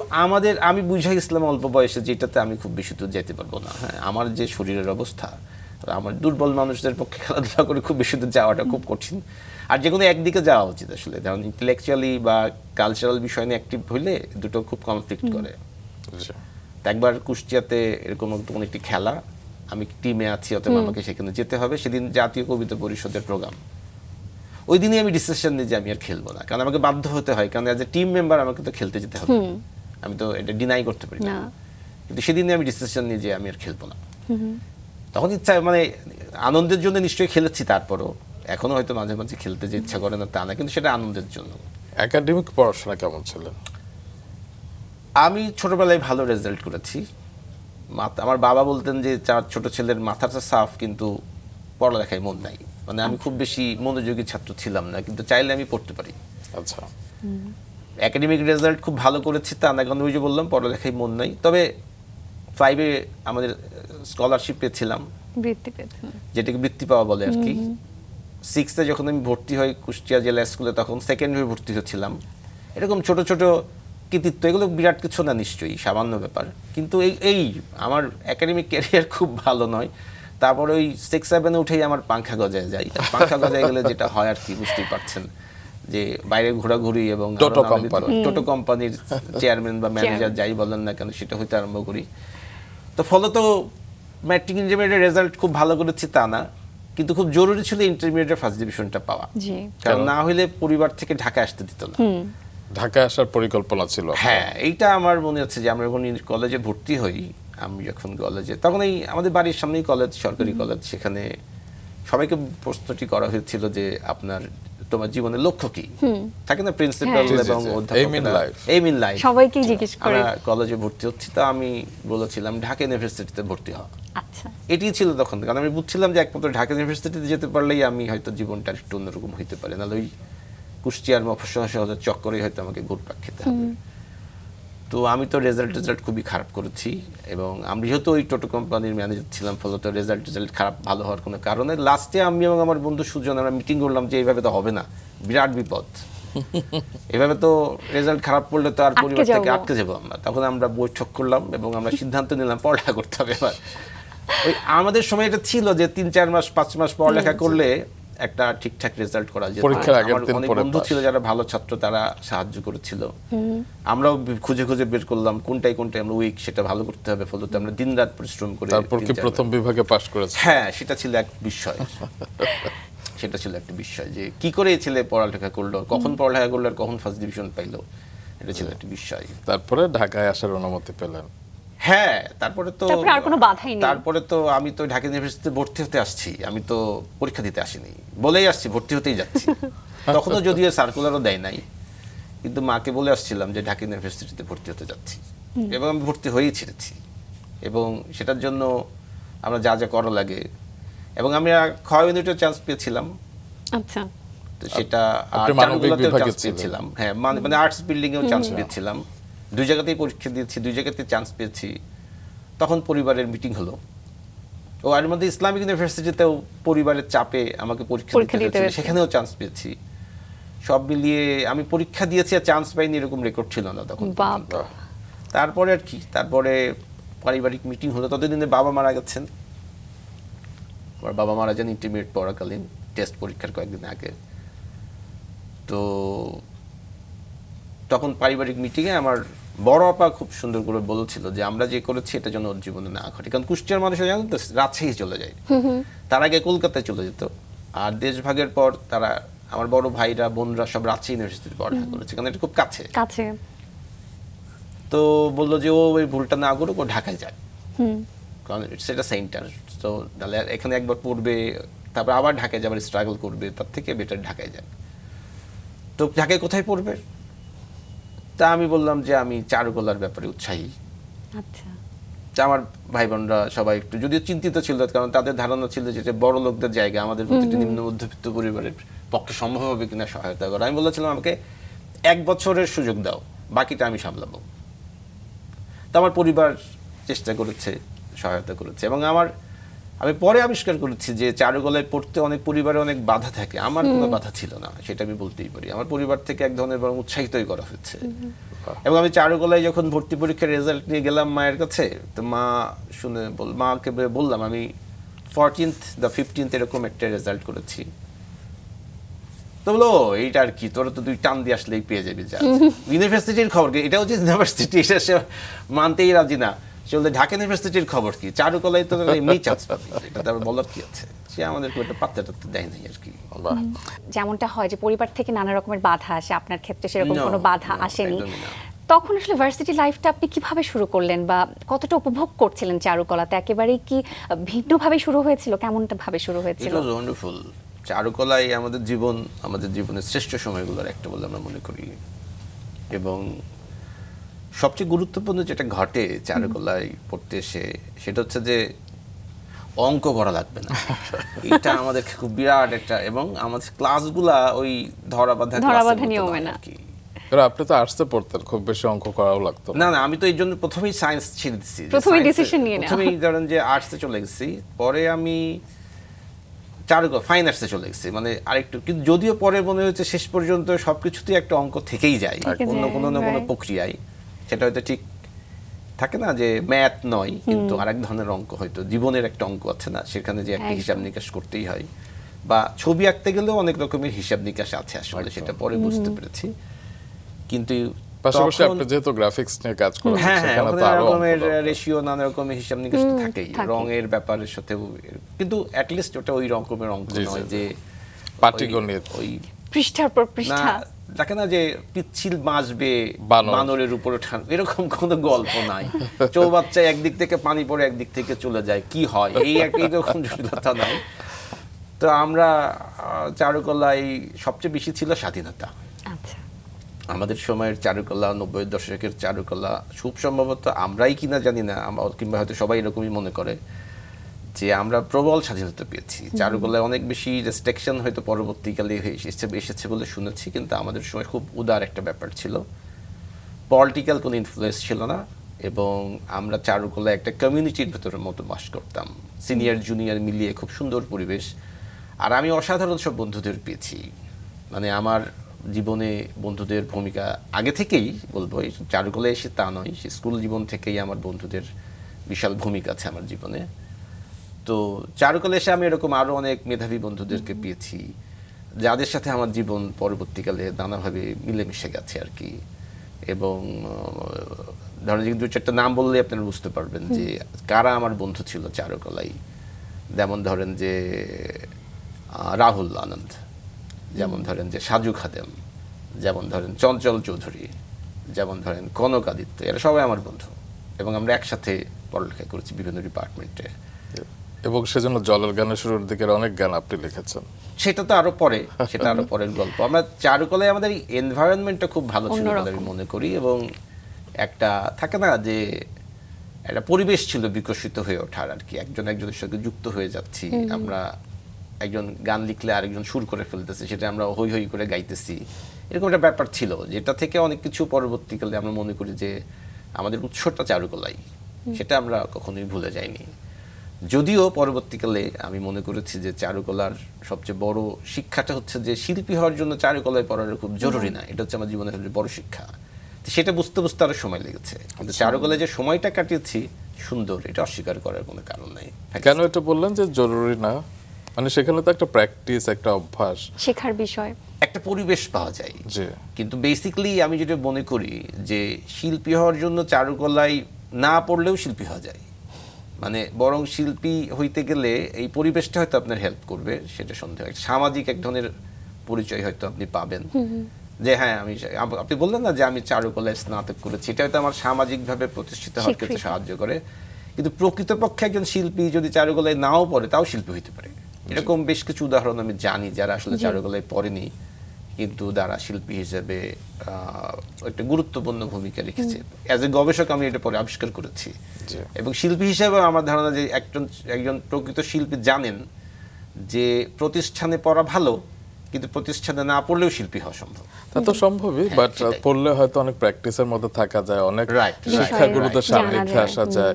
আমি বুঝাই ইসলাম অল্প বয়সে, যেটাতে আমি খুব বেশি দূর যেতে পারবো না। হ্যাঁ, আমার যে শরীরের অবস্থা, আমার দুর্বল মানুষদের পক্ষে খেলাধুলা করে খুব বেশি দূর যাওয়াটা খুব কঠিন। আর যে কোনো একদিকে যাওয়া উচিত আসলে, যেমন ইন্টেলেকচুয়ালি বা কালচারাল বিষয় নিয়ে অ্যাক্টিভ হইলে দুটো খুব কনফ্লিক্ট করে। তো একবার কুষ্টিয়াতে এরকম কোনো একটি খেলা, আমি টিমে আছি, অথবা আমাকে সেখানে যেতে হবে। সেদিন জাতীয় কবিতা পরিষদের প্রোগ্রাম। ওই দিনই আমি ডিসিশন নিই যে আমি আর খেলবো না, কারণ আমাকে বাধ্য হতে হয়, কারণ অ্যাজ এ টিম মেম্বার আমাকে তো খেলতে যেতে হবে, আমি তো এটা ডিনাই করতে পারি না। কিন্তু সেদিনই আমি ডিসিশন নিই যে আমি আর খেলবো না। তখন ইচ্ছা, মানে আনন্দের জন্য নিশ্চয়ই খেলেছি, তারপরও এখনো হয়তো মাঝে মাঝে খেলতে যে ইচ্ছা করে না তা না, কিন্তু সেটা আনন্দের জন্য। একাডেমিক পড়াশোনা কেমন ছিলেন? আমি ছোটবেলায় ভালো রেজাল্ট করেছি। আমার বাবা বলতেন যে ছোট ছেলের মাথাটা সাফ, কিন্তু পড়ালেখায় মন নাই। মানে আমি খুব বেশি মনোযোগী ছাত্র ছিলাম না, কিন্তু চাইলে আমি পড়তে পারি। আচ্ছা, একাডেমিক রেজাল্ট খুব ভালো করেছি তা না, কারণ ওই যে বললাম পড়ালেখায় মন নাই। তবে 5-এ আমাদের স্কলারশিপ পেয়েছিলাম, যেটাকে বৃত্তি পাওয়া বলে আর কি। 6-এ যখন আমি ভর্তি হই কুষ্টিয়া জেলা স্কুলে, তখন সেকেন্ড হয়ে ভর্তি হচ্ছিলাম। এরকম ছোট ছোট কৃতিত্ব, এগুলো বিরাট কিছু না, নিশ্চয়ই সামান্য ব্যাপার, কিন্তু এই আমার একাডেমিক ক্যারিয়ার খুব ভালো নয়। তারপরে ওই 6-7-এ উঠেই আমার পাংখা গজায় যায়। পাংখা গজায় গেলে যেটা হয় আর কি, বুঝতেই পারছেন, যে বাইরে ঘোরাঘুরি এবং টোটো কোম্পানির চেয়ারম্যান বা ম্যানেজার যাই বলেন না কেন, সেটা হইতে আরম্ভ করি। তো ফলত ম্যাট্রিক ইন্টারমিডিয়েটের রেজাল্ট খুব ভালো করেছি তা না, কিন্তু খুব জরুরি ছিল ইন্টারমিডিয়েটের ফার্স্ট ডিভিশনটা পাওয়া, কারণ না হলে পরিবার থেকে ঢাকা আসতে দিত না। ঢাকায় আসার পরিকল্পনা ছিল? হ্যাঁ, এইটা আমার মনে হচ্ছে যে আমরা যখন কলেজে ভর্তি হই, আমি যখন কলেজে, তখন এই আমাদের বাড়ির সামনেই কলেজ, সরকারি কলেজ, সেখানে সবাইকে প্রশ্নটি করা হয়েছিল যে আপনার তোমার জীবনের লক্ষ্য কি থাকে না, প্রিন্সিপাল এবং অধ্যাপকরা এইম ইন লাইফ সবাইকে জিজ্ঞেস করে। আমরা কলেজে ভর্তি হচ্ছি, তো আমি বলেছিলাম ঢাকা ইউনিভার্সিটিতে ভর্তি হওয়া। আচ্ছা, এটাই ছিল তখন, কারণ আমি বুঝছিলাম যে একমাত্র ঢাকা ইউনিভার্সিটিতে যেতে পারলেই আমি হয়তো জীবনটা একটু অন্যরকম হইতে পারে, নাহলে ওই কুষ্টিয়ার মফস্বল শহরের চক্করেই হয়তো আমাকে ঘুরপাক খেতে হবে। তো আমি তো রেজাল্ট খুবই খারাপ করেছি, এবং আমি যেহেতু ওই টোটো কোম্পানির ম্যানেজার ছিলাম, ফলত রেজাল্ট খারাপ ভালো হওয়ার কোনো কারণে লাস্টে আমি এবং আমার বন্ধু সুজন আমরা মিটিং করলাম যে এইভাবে তো হবে না, বিরাট বিপদ, এভাবে তো রেজাল্ট খারাপ করলে তো আর পরিবার থেকে আটকে যাবো আমরা। তখন আমরা বৈঠক করলাম এবং আমরা সিদ্ধান্ত নিলাম পড়ালেখা করতে হবে। এবার ওই আমাদের সময় এটা ছিল যে 3-4 মাস 5 মাস পড়ালেখা করলে একটা ঠিকঠাক রেজাল্ট করা যেত। আমার অনেক বন্ধু ছিল যারা ভালো ছাত্র, তারা সাহায্য করেছিল। আমরাও খুঁজে খুঁজে বের করলাম কোনটাই আমরা উইক, সেটা ভালো করতে হবে, ফলত আমরা দিনরাত পরিশ্রম করে। তারপর কি প্রথম বিভাগে পাস করেছে? হ্যাঁ, সেটা ছিল এক বিষয়। সেটা ছিল একটা বিষয় যে কি করে ছেলে পড়ালেখা করলো, কখন পড়ালেখা করলো, আর কখন ফার্স্ট ডিভিশন পাইলো, এটা ছিল একটা বিষয়। তারপরে ঢাকায় আসার অনুমতি পেলেন? হ্যাঁ, তারপরে তো আর কোনো বাধাই নেই। তারপরে তো আমি তো ঢাকা ইউনিভার্সিটিতে ভর্তি হতে আসছি, আমি তো পরীক্ষা দিতে আসিনি, বলেই আসছি ভর্তি হতেই যাচ্ছি। তখনও যদিও সার্কুলারও দেয় নাই, কিন্তু মাকে বলে আসছিলাম যে ঢাকা ইউনিভার্সিটিতে ভর্তি হতে যাচ্ছি, এবং আমি ভর্তি হয়েই ছেড়েছি। এবং সেটার জন্য আমরা যা যা করা লাগে, এবং আমি খ ইউনিটেও চান্স পেয়েছিলাম। আচ্ছা, তো সেটা চারুকলাতেও চান্স পেয়েছিলাম। হ্যাঁ, মানে আর্টস বিল্ডিং এও চান্স পেয়েছিলাম। 2 জায়গাতেই পরীক্ষা দিয়েছি, 2 জায়গাতে চান্স পেয়েছি। তখন পরিবারের মিটিং হলো, ও এর মধ্যে ইসলামিক ইউনিভার্সিটিতেও পরিবারের চাপে আমাকে পরীক্ষা দিতে হয়েছে, সেখানেও চান্স পেয়েছি। সব মিলিয়ে আমি পরীক্ষা দিয়েছি আর চান্স পাইনি, এরকম রেকর্ড ছিল না তখন। তারপরে আর কি, তারপরে পারিবারিক মিটিং হলো। ততদিনে বাবা মারা গেছেন। আমার বাবা মারা যান ইন্টারমিডিয়েট পড়াকালীন, টেস্ট পরীক্ষার কয়েকদিন আগে। তো তখন পারিবারিক মিটিংয়ে আমার বড় আপা খুব সুন্দর করে বলেছিল যে আমরা যে করেছি এটা যেন ওর জীবনে না ঘটে, কারণ কুষ্টিয়ার মানুষ জানেন তো রাজশাহী চলে যায়, তার আগে কলকাতায় চলে যেত। আর দেশভাগের পর তারা, আমার বড় ভাইরা বোনরা সব রাজশাহী ইউনিভার্সিটিতে পড়ালেখা করেছে, কারণ এটা খুব কাছে। তো বললো যে ও ওই ভুলটা না করুক, ও ঢাকায় যায়, কারণ সেটা সেন্টার, তো তাহলে এখানে একবার পড়বে, তারপর আবার ঢাকায় যাবার স্ট্রাগল করবে, তার থেকে বেটার ঢাকায় যাবে। তো ঢাকায় কোথায় পড়বে? তা আমি বললাম যে আমি চারুকলার ব্যাপারে উৎসাহী। আচ্ছা, তা আমার ভাই বোনরা সবাই একটু যদিও চিন্তিত ছিল, কারণ তাদের ধারণা ছিল যে এটা বড় লোকদের জায়গা, আমাদের প্রতিটি নিম্ন মধ্যবিত্ত পরিবারের পক্ষে সম্ভব হবে কিনা সহায়তা করা। আমি বলেছিলাম আমাকে 1 বছরের সুযোগ দাও, বাকিটা আমি সামলাবো। তা আমার পরিবার চেষ্টা করেছে, সহায়তা করেছে, এবং আমি পরে আবিষ্কার করেছি যে চারুকলায় পড়তে অনেক পরিবারে অনেক বাধা থাকে, আমার কোনো বাধা ছিল না, সেটা আমি বলতেই পারি। আমার পরিবার থেকে এক ধরনের বরং উৎসাহিতই করা হয়েছে। এবং আমি চারুকলায় যখন ভর্তি পরীক্ষার রেজাল্ট নিয়ে গেলাম মায়ের কাছে, তো মা শুনে মাকে বললাম আমি 14th বা 15th এরকম একটা রেজাল্ট করেছি। তো বলো এইটা আর কি, তোরা তো 2 টান দিয়ে আসলেই পেয়ে যাবি। যা ইউনিভার্সিটির খবর কি, এটাও যে ইউনিভার্সিটি, এটা সে মানতেই রাজি না। সে বলতে ঢাকা ইউনিভার্সিটির খবর কি, চারুকলায় তো এমনি চান্স পাবি, এটা তারপর বলার কি আছে। সে আমাদের খুব একটা পাত্তা টাত্তা দেয় নাই আর কি। যেমনটা হয় যে পরিবার থেকে নানা রকমের বাধা আসে, আপনার ক্ষেত্রে সেরকম No, কোনো বাধা no, আসেনি। একদমই না। তখন আসলে ভার্সিটি লাইফটা আপনি কিভাবে শুরু করলেন বা কতটা উপভোগ করছিলেন চারুকলাতে? একেবারেই কি ভিন্নভাবে শুরু হয়েছিল? কেমনটা ভাবে শুরু হয়েছিল? ইট ওয়াজ ওয়ান্ডারফুল। চারুকলাই আমাদের জীবনের শ্রেষ্ঠ সময়গুলোর একটা বলে আমরা মনে করি। এবং সবচেয়ে গুরুত্বপূর্ণ যেটা ঘটে চারুকলায় পড়তে এসে, সেটা হচ্ছে যে অঙ্ক করা লাগবে না। এটা আমাদের খুব বিরাট একটা, এবং আমাদের ক্লাসগুলা ওই ধরাবাঁধা নিয়মে না। আর কি। আপনি তো আর্টসে পড়তেন, খুব বেশি অঙ্ক করাও লাগতো না, আমি তো এই জন্য প্রথমেই সায়েন্স ছেড়ে দিচ্ছি। প্রথমেই ডিসিশন নিয়ে নেওয়া। প্রথমেই ধরেন যে আর্টসে চলে গেছি, পরে আমি ফাইন আর্টসে চলে গেছি, মানে আরেকটু, কিন্তু যদিও পরে মনে হয়েছে শেষ পর্যন্ত সবকিছুতেই একটা অঙ্ক থেকেই যায় অন্য কোনো না কোনো প্রক্রিয়ায়। সেটা হয়তো ঠিক থাকে না যে ম্যাথ নয়, কিন্তু আরেক ধরনের অঙ্ক, হয়তো জীবনের একটা অঙ্ক আছে না, সেখানে যে একটা হিসাব নিকাশ করতেই হয়। বা ছবি আঁকতে গেলেও অনেক রকমের হিসাব নিকাশ আছে আসলে, সেটা পরে বুঝতে পেরেছি। কিন্তু পাশাপাশি আপনি যেহেতু গ্রাফিক্স নিয়ে কাজ করেছেন, হ্যাঁ, সেখানে তো নানা আরো রকমের রেশিও, নানা রকমের হিসাব নিকাশ তো থাকেই, রঙের ব্যাপারের সাথেও। কিন্তু অ্যাটলিস্ট ওটা ওই রকমের অঙ্ক নয় যে পাটিগণিত, ওই পৃষ্ঠার পর না, পৃষ্ঠা। দেখে না যে পিচ্ছিল বাঁচবে বানর। বানরের উপরে এরকম কোনো গল্প নাই। চৌবাচ্চায় একদিক থেকে পানি পড়ে একদিক থেকে চলে যায়, কি হয়, এই রকম জটিলতা নাই। তো আমরা চারুকলায় সবচেয়ে বেশি ছিল স্বাধীনতা। আচ্ছা, আমাদের সময়ের চারুকলা, 90-এর দশকের চারুকলা, খুব সম্ভবত আমরাই কিনা জানি না, কিংবা হয়তো সবাই এরকমই মনে করে যে আমরা প্রবল স্বাধীনতা পেয়েছি। চারুকলায় অনেক বেশি রেস্ট্রিকশন হয়তো পরবর্তীকালে এসেছে বলে শুনেছি, কিন্তু আমাদের সময় খুব উদার একটা ব্যাপার ছিল, পলিটিক্যাল কোনো ইনফ্লুয়েন্স ছিল না, এবং আমরা চারুকলায় একটা কমিউনিটির ভেতরের মতো বাস করতাম, সিনিয়র জুনিয়র মিলিয়ে খুব সুন্দর পরিবেশ। আর আমি অসাধারণ সব বন্ধুদের পেয়েছি, মানে আমার জীবনে বন্ধুদের ভূমিকা আগে থেকেই বলবো, চারুকলায় এসে তা নয়, সে স্কুল জীবন থেকেই আমার বন্ধুদের বিশাল ভূমিকা আছে আমার জীবনে। তো চারুকলায় এসে আমি এরকম আরও অনেক মেধাবী বন্ধুদেরকে পেয়েছি, যাদের সাথে আমার জীবন পরবর্তীকালে নানাভাবে মিলেমিশে গেছে আর কি। এবং ধরেন যে 2-4টা নাম বললে আপনারা বুঝতে পারবেন যে কারা আমার বন্ধু ছিল চারুকলায়। যেমন ধরেন যে রাহুল আনন্দ, যেমন ধরেন যে সাজু খাদেম, যেমন ধরেন চঞ্চল চৌধুরী, যেমন ধরেন কনক আদিত্য, এরা সবাই আমার বন্ধু, এবং আমরা একসাথে পড়ালেখা করেছি বিভিন্ন ডিপার্টমেন্টে। এবং সেজন্য জলের গানের শুরুর দিকের অনেক গান আপনি লিখেছেন। সেটা তো আরো পরে, সেটা আরো পরের গল্প। আমরা চারুকলায় আমাদের এনভায়রনমেন্টটা খুব ভালো ছিল বলে আমি মনে করি, এবং একটা থাকে না যে একটা পরিবেশ ছিল বিকশিত হয়ে ওঠার আর কি, একজনের সঙ্গে যুক্ত হয়ে যাচ্ছি আমরা, একজন গান লিখলে আরেকজন সুর করে ফেলতেছে, সেটা আমরা হই হই করে গাইতেছি, এরকম একটা ব্যাপার ছিল, যেটা থেকে অনেক কিছু পরবর্তীকালে আমরা মনে করি যে আমাদের উৎসটা চারুকলাই, সেটা আমরা কখনোই ভুলে যাইনি। যদিও পরবর্তীকালে আমি মনে করেছি যে চারুকলার সবচেয়ে বড় শিক্ষাটা হচ্ছে যে শিল্পী হওয়ার জন্য চারুকলায় পড়াটা খুব জরুরি না, এটা হচ্ছে আমার জীবনের সবচেয়ে বড় শিক্ষা। সেটা বুঝতে বুঝতে আরো সময় লেগেছে, কিন্তু চারুকলায় যে সময়টা কাটিয়েছি সুন্দর, এটা অস্বীকার করার কোনো কারণ নেই। কেন এটা বললেন যে জরুরি না? মানে সেখানে তো একটা প্র্যাকটিস, একটা অভ্যাস, শেখার বিষয়, একটা পরিবেশ পাওয়া যায়। জি। কিন্তু বেসিক্যালি আমি যেটা মনে করি যে শিল্পী হওয়ার জন্য চারুকলায় না পড়লেও শিল্পী হওয়া যায়, মানে বরং শিল্পী হইতে গেলে এই পরিবেশটা হয়তো আপনার হেল্প করবে, সেটা সন্দেহ। সামাজিক এক ধরনের পরিচয় হয়তো আপনি পাবেন, যে হ্যাঁ আমি আপনি বললেন না যে আমি চারুকলায় স্নাতক করেছি, এটা হয়তো আমার সামাজিকভাবে প্রতিষ্ঠিত হওয়ার ক্ষেত্রে সাহায্য করে, কিন্তু প্রকৃতপক্ষে একজন শিল্পী যদি চারুকলায় নাও পড়ে তাও শিল্পী হইতে পারে। এরকম বেশ কিছু উদাহরণ আমি জানি যারা আসলে চারুকলায় পড়েনি কিন্তু তারা শিল্পী হিসেবে একটা গুরুত্বপূর্ণ ভূমিকা রেখেছে। অ্যাজ এ গবেষক আমি এটা পরে আবিষ্কার করেছি। এবং শিল্পী হিসেবে আমার ধারণা যে একজন প্রকৃত শিল্পী জানেন যে প্রতিষ্ঠানে পড়া ভালো, কিন্তু প্রতিষ্ঠানে না পড়লেও শিল্পী হওয়া সম্ভব। তা তো সম্ভবই, বাট পড়লে হয়তো অনেক প্র্যাকটিসের মধ্যে থাকা যায়, অনেক শিক্ষাগুরুদের সান্নিধ্যে আসা যায়,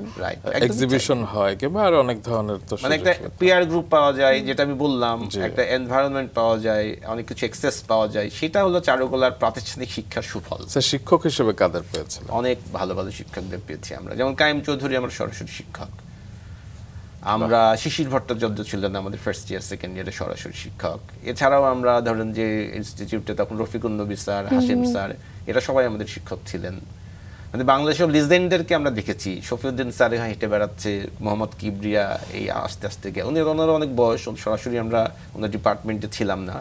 এক্সিবিশন হয় কিংবা আর অনেক ধরনের তো মানে একটা পিয়ার গ্রুপ পাওয়া যায়, যেটা আমি বললাম, একটা এনভায়রনমেন্ট পাওয়া যায়, অনেক কিছু এক্সেস পাওয়া যায়, সেটা হলো চারুকলার প্রাতিষ্ঠানিক শিক্ষার সুফল। শিক্ষক হিসেবে কাদের পেয়েছিলেন? অনেক ভালো ভালো শিক্ষকদের পেয়েছি আমরা, যেমন কায়েম চৌধুরী আমার সরাসরি শিক্ষক, আমরা শিশির ভট্টাচার্য ছিলেন আমাদের ফার্স্ট ইয়ার সেকেন্ড ইয়ারে সরাসরি শিক্ষক। এছাড়াও আমরা ধরেন যে ইনস্টিটিউটে তখন রফিকুন নবী স্যার, হাশিম স্যার, এরা সবাই আমাদের শিক্ষক ছিলেন। মানে বাংলাদেশের লিজেন্ডদেরকে আমরা দেখেছি, শফিউদ্দিন স্যার হেঁটে বেড়াচ্ছে, মোহাম্মদ কিবরিয়া এই আস্তে আস্তে গিয়ে ওনারা অনেক বয়স, সরাসরি আমরা ওনার ডিপার্টমেন্টে ছিলাম না,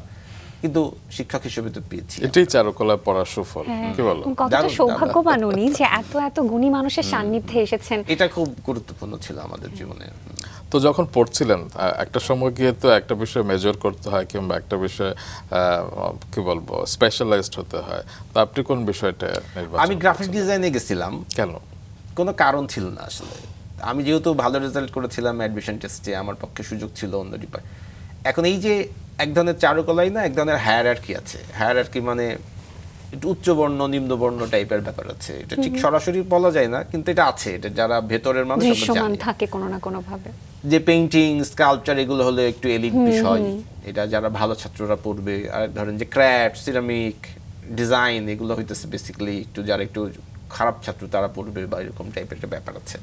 কিন্তু শিক্ষক হিসেবে তো পেয়েছি। এটাই চারুকলায় পড়ার সুফল, কি বলো? কতটা সৌভাগ্যবান উনি যে এত এত গুণী মানুষের সান্নিধ্যে এসেছেন। এটা খুব গুরুত্বপূর্ণ ছিল আমাদের জীবনে। তো যখন পড়ছিলেন একটা সময় গিয়ে তো একটা বিষয় মেজর করতে হয় কিংবা একটা বিষয়ে কি বলবো স্পেশালাইজড হতে হয়, তো আপনি কোন বিষয়টা নির্বাচন? আমি গ্রাফিক ডিজাইনে গেছিলাম। কেন? কোনো কারণ ছিল না আসলে। আমি যেহেতু ভালো রেজাল্ট করেছিলাম অ্যাডমিশন টেস্টে, আমার পক্ষে সুযোগ ছিল অন্য ডিপার্টমেন্ট। এখন এই যে এক ধরনের চারুকলাই না, এক ধরনের হায়ারার্কি আছে। হায়ারার্কি মানে একটু উচ্চবর্ণ নিম্নবর্ণ টাইপের ব্যাপার আছে। এটা ঠিক সরাসরি বলা যায় না, কিন্তু এটা আছে। এটা যারা ভেতরের মানুষ দৃশ্যমান থাকে কোনো না কোনো ভাবে। যে পেইন্টিং, স্কাল্পচার এগুলো হলো একটু এলিট বিষয়, এটা যারা ভালো ছাত্ররা পড়বে। আর ধরেন যে ক্রাফট, সিরামিক, ডিজাইন এগুলো হইতেছে বেসিক্যালি একটু যারা একটু খারাপ ছাত্র তারা পড়বে, বা এরকম টাইপের একটা ব্যাপার আছে।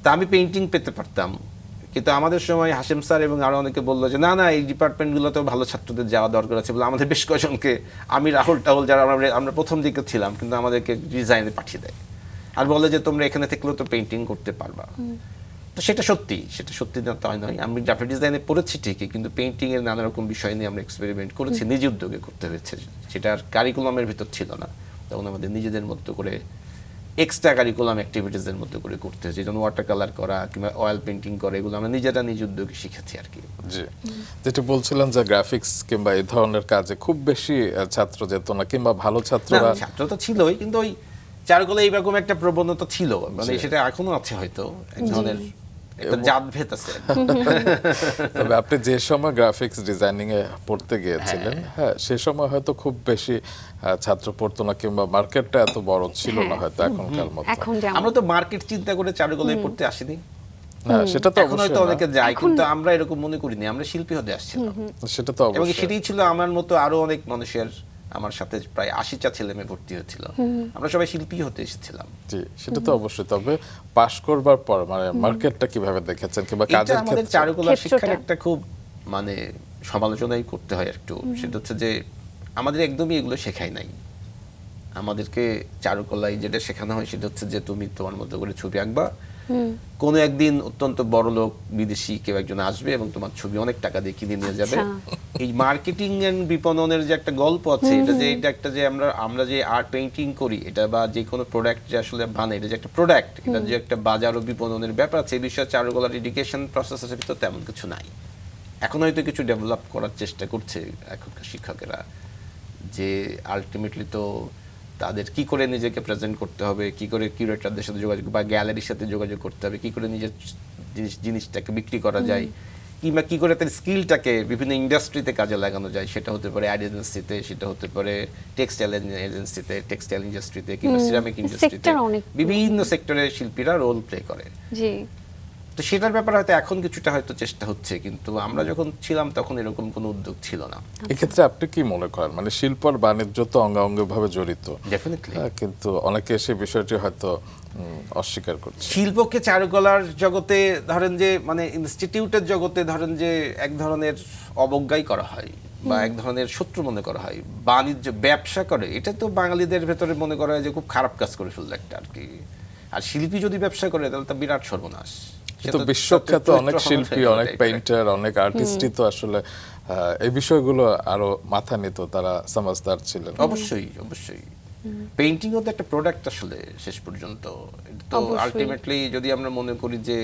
তা আমি পেইন্টিং পেতে পারতাম, কিন্তু আমাদের সময় হাশেম স্যার এবং আরো অনেকে বললো যে না না এই ডিপার্টমেন্টগুলোতেও ভালো ছাত্রদের যাওয়া দরকার আছে বলে আমাদের বেশ কয়েকজনকে, আমি রাহুল টাহুল যারা আমরা প্রথম দিকে ছিলাম, কিন্তু আমাদেরকে ডিজাইনে পাঠিয়ে দেয় আর বলে যে তোমরা এখানে থাকলেও তো পেইন্টিং করতে পারবা। তো সেটা সত্যি না তাই নয়। আমি গ্রাফিক ডিজাইনে পড়েছি ঠিকই, কিন্তু পেইন্টিং এর নানা রকম বিষয় নিয়ে আমরা এক্সপেরিমেন্ট করেছি, নিজে উদ্যোগে করতে হয়েছে। সেটার কারিকুলামের ভিতর ছিল না, তখন আমাদের নিজেদের মতো করে এক্সট্রা কারিকুলাম অ্যাক্টিভিটিসের মধ্যে করে করতে হয়েছে, যেমন ওয়াটার কালার করা কিংবা অয়েল পেইন্টিং করা, এগুলো আমরা নিজেরা নিজ উদ্যোগে শিখেছি আর কি। জি, যেটা বলছিলেন যে গ্রাফিক্স কিংবা এই ধরনের কাজে খুব বেশি ছাত্র যেত না, কিংবা ভালো ছাত্ররা, ছাত্র তো ছিলই, কিন্তু ওই চারুকলায় এইরকম একটা প্রবণতা ছিল, মানে সেটা এখনো আছে হয়তো, এক ধরনের একটা জাতভেদ আছে। তবে আপনি যে সময় গ্রাফিক্স ডিজাইনিং এ পড়তে গিয়েছিলেন, হ্যাঁ সে সময় হয়তো খুব বেশি ছাত্র পড়তো না, কিংবা মার্কেটটা এত বড় ছিল না হয়তো এখনকার মতো। আমরা তো মার্কেট চিন্তা করে চারুকলায় পড়তে আসিনি। না, সেটা তো এখন হয়তো অনেকে যায়, কিন্তু আমরা এরকম মনে করিনি, আমরা শিল্পী হতে আসছিলাম। সেটা তো এবং অবশ্যই। সেটাই ছিল আমার মতো আরো অনেক মানুষের, আমার সাথে প্রায় 80টা ছেলে মেয়ে ভর্তি হয়েছিল, আমরা সবাই শিল্পী হতে এসেছিলাম। জি, সেটা তো অবশ্যই। তবে পাশ করবার পর মানে মার্কেটটা কিভাবে দেখেছেন কিংবা কাজের আমাদের ক্ষেত্রে? চারুকলার শিক্ষার একটা খুব মানে সমালোচনাই করতে হয় একটু, সেটা হচ্ছে যে আমাদের একদমই এগুলো শেখায় নাই। আমাদেরকে চারুকলায় যেটা শেখানো হয় সেটা হচ্ছে যে তুমি তোমার মতো করে ছবি আঁকবা, কোনো একদিন অত্যন্ত বড় লোক বিদেশি কেউ একজন আসবে এবং তোমার ছবি অনেক টাকা দিয়ে কিনে নিয়ে যাবে। এই মার্কেটিং এন্ড বিপণনের যে একটা গল্প আছে, এটা একটা যে আমরা যে আর্ট পেইন্টিং করি, এটা বা যে কোনো প্রোডাক্ট যে আসলে বানাই, এটা যে একটা প্রোডাক্ট, এটা যে একটা বাজার ও বিপণনের ব্যাপার আছে, এই বিষয়ে চারুকলার এডুকেশন প্রসেসের ভিতর তেমন কিছু নাই। এখন হয়তো কিছু ডেভেলপ করার চেষ্টা করছে এখনকার শিক্ষকেরা, যে আলটিমেটলি তো তাদের কি করে নিজেকে প্রেজেন্ট করতে হবে, কি করে কিউরেটরদের সাথে যোগাযোগ বা গ্যালারির সাথে যোগাযোগ করতে হবে, কি করে নিজের জিনিসটাকে বিক্রি করা যায়, কিংবা কি করে তার স্কিলটাকে বিভিন্ন ইন্ডাস্ট্রিতে কাজে লাগানো যায়, সেটা হতে পারে অ্যাড এজেন্সিতে, সেটা হতে পারে টেক্সটাইল এজেন্সিতে, টেক্সটাইল ইন্ডাস্ট্রিতে, কিংবা সিরামিক ইন্ডাস্ট্রিতে, বিভিন্ন সেক্টরে শিল্পীরা রোল প্লে করে। তো সেটার ব্যাপারে হয়তো এখন কিছুটা হয়তো চেষ্টা হচ্ছে, কিন্তু আমরা যখন ছিলাম তখন এরকম কোনো উদ্যোগ ছিল না। এক্ষেত্রে আপনি কি মনে করেন, মানে শিল্প আর বাণিজ্য তো অঙ্গাঙ্গিভাবে জড়িত, ডেফিনেটলি, কিন্তু অনেকে সেই বিষয়টি হয়তো অস্বীকার করছে। শিল্পকে চারুকলার জগতে ধরেন যে মানে ইনস্টিটিউটের জগতে ধরেন যে এক ধরনের অবজ্ঞাই করা হয় বা এক ধরনের শত্রু মনে করা হয়। বাণিজ্য ব্যবসা করে, এটা তো বাঙালিদের ভেতরে মনে করা হয় যে খুব খারাপ কাজ করে ফেললো একটা আর কি। আর শিল্পী যদি ব্যবসা করে তাহলে তা বিরাট সর্বনাশ। কিন্তু বিশ্বখ্যাত অনেক শিল্পী, অনেক পেইন্টার, অনেক আর্টিস্টই তো আসলে এই বিষয়গুলো আরো মাথা নিত, তারা সমাজদার ছিলেন। অবশ্যই অবশ্যই পেইন্টিংও তো একটা প্রোডাক্ট আসলে শেষ পর্যন্ত। এটা তো অবশ্যই। আলটিমেটলি যদি আমরা মনে করি যে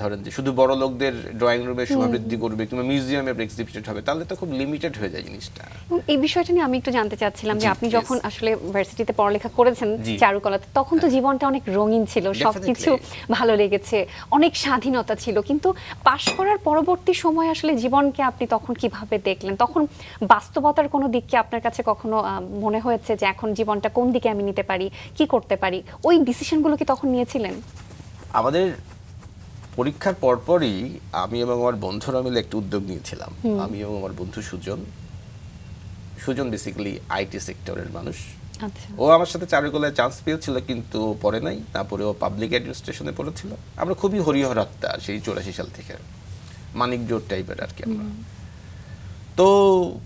ধরেন যে শুধু বড় লোকদের ড্রয়িং রুমে শোভাবৃদ্ধি করবে কিংবা মিউজিয়ামে এক্সিবিটেড হবে, তাহলে তো খুব লিমিটেড হয়ে যায় জিনিসটা। এবং এই বিষয়টা নিয়ে আমি একটু জানতে চাচ্ছিলাম যে জি, আপনি please. যখন আসলে ভার্সিটিতে পড়ালেখা করেছেন জি। চারুকলাতে, তখন তো জীবনটা অনেক রঙিন ছিল, সবকিছু ভালো লেগেছে, অনেক স্বাধীনতা ছিল, কিন্তু পাশ করার পরবর্তী সময় আসলে জীবনকে আপনি তখন কিভাবে দেখলেন? তখন বাস্তবতার কোনো দিক কি আপনার কাছে কখনো মনে হয়েছে যে এখন জীবনটা কোন দিকে আমি নিতে পারি, কি করতে পারি? ওই ডিসিশনগুলো কি তখন নিয়েছিলেন? আমাদের পরীক্ষার পরপরই আমি এবং আমার বন্ধুরা মিলে একটা উদ্যোগ নিয়েছিলাম। আমি এবং আমার বন্ধু সুজন বেসিক্যালি আইটি সেক্টরের মানুষ। আচ্ছা। ও আমার সাথে চারুকলায় চান্স পেয়েছিল, কিন্তু পড়ে নাই। তারপরে ও পাবলিক অ্যাডমিনিস্ট্রেশনে পড়েছিল। আমরা খুবই হরিহর আত্মা সেই 84 সাল থেকে, মানিক জোট টাইপের আর কি আমরা। তো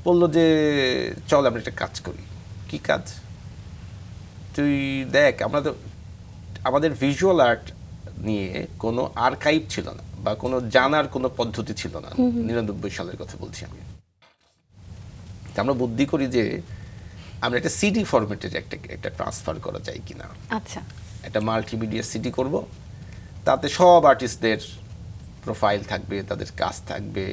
বললো যে চল আমরা একটা কাজ করি। কি কাজ? তুই দেখ, আমরা তো আমাদের ভিজুয়াল আর্ট নিয়ে কোনো আর্কাইভ ছিল না বা কোনো জানার কোনো পদ্ধতি ছিল না। 99 সালের কথা বলছি আমি। তা আমরা বুদ্ধি করি যে আমরা একটা সিডি ফরম্যাটের একটা ট্রান্সফার করা যায় কিনা। আচ্ছা। একটা মাল্টিমিডিয়া সিডি করব, তাতে সব আর্টিস্টদের প্রোফাইল থাকবে, তাদের কাজ থাকবে,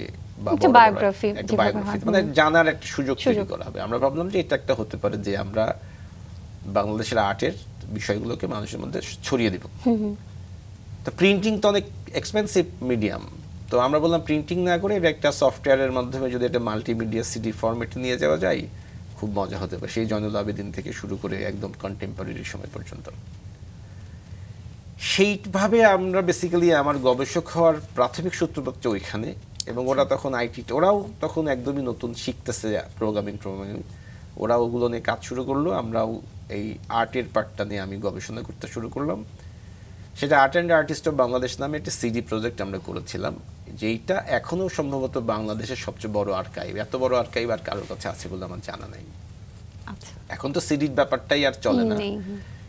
বা একটা বড় বড় biography একটা যেভাবে বায়োগ্রাফি, হয়। মানে জানার একটা সুযোগ তৈরি করা হবে। আমরা ভাবলাম যে এটা একটা হতে পারে যে আমরা বাংলাদেশের আর্টের বিষয়গুলোকে মানুষের মধ্যে ছড়িয়ে দিব। তো প্রিন্টিং তো অনেক এক্সপেন্সিভ মিডিয়াম, তো আমরা বললাম প্রিন্টিং না করে এটা একটা সফটওয়্যারের মাধ্যমে যদি একটা মাল্টিমিডিয়া সিডি ফরম্যাটে নিয়ে যাওয়া যায়, খুব মজা হতে পারে। সেই জয়নুল আবেদিন থেকে শুরু করে একদম কন্টেম্পোরারি সময় পর্যন্ত। সেইভাবে আমরা বেসিক্যালি আমার গবেষক হওয়ার প্রাথমিক সূত্রপাত ওইখানে। এবং ওরা তখন ওরাও তখন একদমই নতুন শিখতেছে প্রোগ্রামিং। ওরা ওগুলো নিয়ে কাজ শুরু করলো, আমরাও এই আর্টের পার্টটা নিয়ে আমি গবেষণা করতে শুরু করলাম। সেটা art and artist of Bangladesh নামে একটা সিডি প্রজেক্ট আমরা করেছিলাম, যেইটা এখনও সম্ভবত বাংলাদেশের সবচেয়ে বড় আর্কাইভ। এত বড় আর্কাইভ আর কারোর কাছে আছে বলে আমার জানা নাই। আচ্ছা। এখন তো সিডির ব্যাপারটাই আর চলে না, নেই।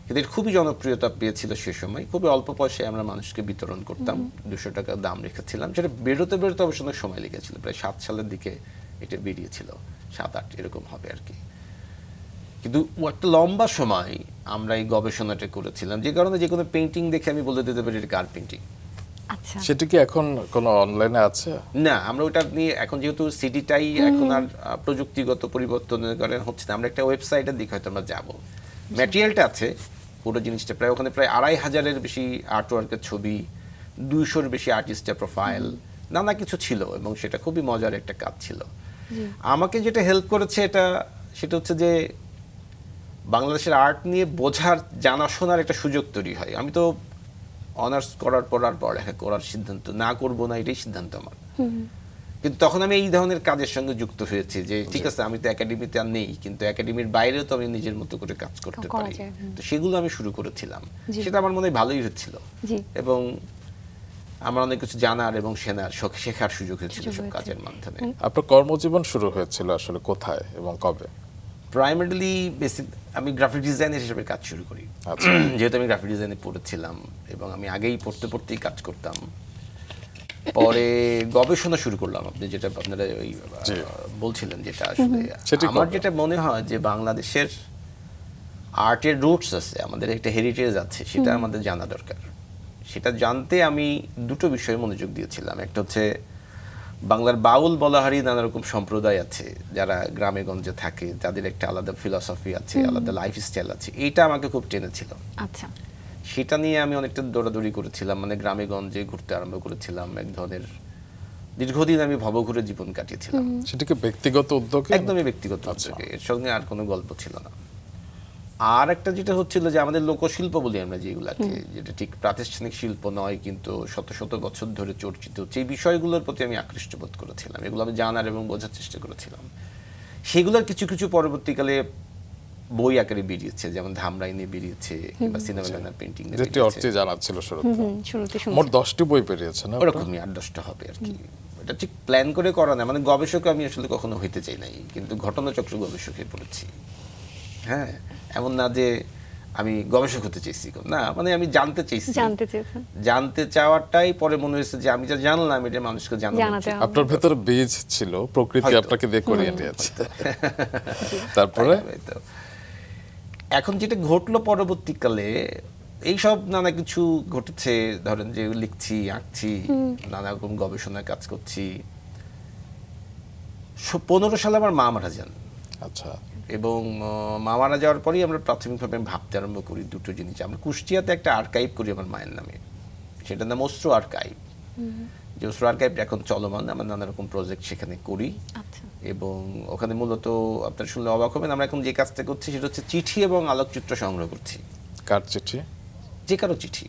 কিন্তু এর খুবই জনপ্রিয়তা পেয়েছিল সে সময়। খুবই অল্প পয়সায় আমরা মানুষকে বিতরণ করতাম, 200 টাকা দাম রেখেছিলাম। সেটা বেরোতে অবশ্য অনেক সময় লেগেছিল, প্রায় 7 সালের দিকে এটা বেরিয়েছিল, 7-8 এরকম হবে আর কি। কিন্তু একটা লম্বা সময় আমরা এই গবেষণাটা করেছিলাম, যে কারণে যে কোনো পেইন্টিং দেখে আমি বলে দিতে পারি এটা কার পেইন্টিং। আচ্ছা। সেটা কি এখন কোনো অনলাইনে আছে? না, আমরা ওটা নিয়ে এখন যেহেতু সিডিটাই এখন আর প্রযুক্তিগত পরিবর্তনের কারণে হচ্ছে না, আমরা একটা ওয়েবসাইটের দিকে হয়তো আমরা যাব। ম্যাটেরিয়ালটা আছে, পুরো জিনিসটা প্রায় ওখানে প্রায় 2500-এর বেশি আর্টওয়ার্কের ছবি, 200-র বেশি আর্টিস্টের প্রোফাইল, নানা কিছু ছিল, এবং সেটা খুবই মজার একটা কাজ ছিল। আমাকে যেটা হেল্প করেছে সেটা হচ্ছে যে বাংলাদেশের আর্ট নিয়ে বোঝার, জানাশোনার একটা সুযোগ তৈরি হয়। আমি তো অনার্স করার পর আর পড়ালেখা করার সিদ্ধান্ত না করবো না, এটাই সিদ্ধান্ত আমার। কিন্তু তখন আমি এই ধরনের কাজের সঙ্গে যুক্ত হয়েছি যে ঠিক আছে, আমি তো একাডেমিতে আর নেই, কিন্তু একাডেমির বাইরেও তো আমি নিজের মতো করে কাজ করতে করা পারি। যায়, তো সেগুলো আমি শুরু করেছিলাম। জি। সেটা আমার মনে হয় ভালোই হচ্ছিল, জি। এবং আমার অনেক কিছু জানার এবং শেখার সুযোগ হয়েছিল সুযোগ সব হয়েছে। কাজের মাধ্যমে। আপনার কর্মজীবন শুরু হয়েছিল আসলে কোথায় এবং কবে? প্রাইমারিলি আমি গ্রাফিক ডিজাইনার হিসেবে কাজ শুরু করি। আচ্ছা। যেহেতু আমি গ্রাফিক ডিজাইনে পড়েছিলাম এবং আমি আগেই পড়তেই কাজ করতাম। পরে গবেষণা শুরু করলাম, আপনি যেটা আপনারা ওই বলছিলেন, যেটা আসলে সেটি আমার কবে? যেটা মনে হয় যে বাংলাদেশের আর্টের রুটস আছে, আমাদের একটা হেরিটেজ আছে, সেটা আমাদের জানা দরকার। সেটা জানতে আমি দুটো বিষয়ে মনোযোগ দিয়েছিলাম। একটা হচ্ছে বাংলার বাউল বলাহারি নানা রকম সম্প্রদায় আছে, যারা গ্রামে গঞ্জে থাকে, তাদের একটা আলাদা ফিলসফি আছে, আলাদা লাইফস্টাইল আছে। এইটা আমাকে খুব টেনেছিল। আচ্ছা। সেটা নিয়ে আমি অনেকটা দৌড়াদৌড়ি করেছিলাম, মানে গ্রামে গঞ্জে ঘুরতে আরম্ভ করেছিলাম। এক ধরনের দীর্ঘদিন আমি ভবঘুরে জীবন কাটিয়েছিলাম। সেটা কি ব্যক্তিগত উদ্যোগে? একদমই ব্যক্তিগত উদ্যোগে, এর সঙ্গে আর কোনো গল্প ছিল না। আর একটা যেটা হচ্ছিল যে আমাদের লোকশিল্প বলি আমরা যেগুলাকে, যেটা ঠিক প্রাতিষ্ঠানিক শিল্প নয় কিন্তু শত শত বছর ধরে চর্চিত, সেই বিষয়গুলোর প্রতি আমি আকৃষ্ট বোধ করেছিলাম। এগুলো আমি জানার এবং বোঝার চেষ্টা করেছিলাম। সেগুলোর কিছু কিছু পরবর্তীকালে বই আকারে বেরিয়েছে, যেমন ধামরাই নিয়ে বেরিয়েছে, কিংবা সিনেমা পেইন্টিং নিয়ে যেটি অর্থে জানা ছিল শুরুতে। শুরুতে মোট 10টি বই বেরিয়েছে না? ওরকমই 8-10টা হবে আর কি। এটা ঠিক প্ল্যান করে করা না, মানে গবেষক আমি আসলে কখনো হইতে চাই নাই, কিন্তু ঘটনাচক্র গবেষক হয়ে পড়েছি। হ্যাঁ, এমন না যে আমি গবেষক হতে চেয়েছি, না মানে আমি জানতে চেয়েছি। জানতে চেয়েছেন, জানতে চাওয়াটাই পরে মনে হয়েছে যে আমি যা জানলাম এটা মানুষকে জানানো জানাতে উচিত। হবে। আপনার ভেতরে বীজ ছিল, প্রকৃতি হয়তো। আপনাকে দিয়ে করিয়ে নিয়েছে। তারপরে তো এখন যেটা ঘটলো পরবর্তীকালে, এইসব নানা কিছু ঘটেছে, ধরেন যে লিখছি, আঁকছি, নানা রকম গবেষণায় কাজ করছি। 15 সালে আমার মা মারা যান, আচ্ছা, এবং মা মারা যাওয়ার পরেই আমরা প্রাথমিকভাবে ভাবতে আরম্ভ করি দুটো জিনিস। আমরা কুষ্টিয়াতে একটা আর্কাইভ করি আমার মায়ের নামে, সেটার নাম অস্ত্র আর্কাইভ। যে অস্ত্র আর্কাইভটা এখন চলমান, আমরা নানা রকম প্রজেক্ট সেখানে করি। আচ্ছা, এবং ওখানে মূলত আপনার শুনলে অবাক হবেন, আমরা এখন যে কাজটা করছি সেটা হচ্ছে চিঠি এবং আলোকচিত্র সংগ্রহ করছি। কার চিঠি? যে কারো চিঠি,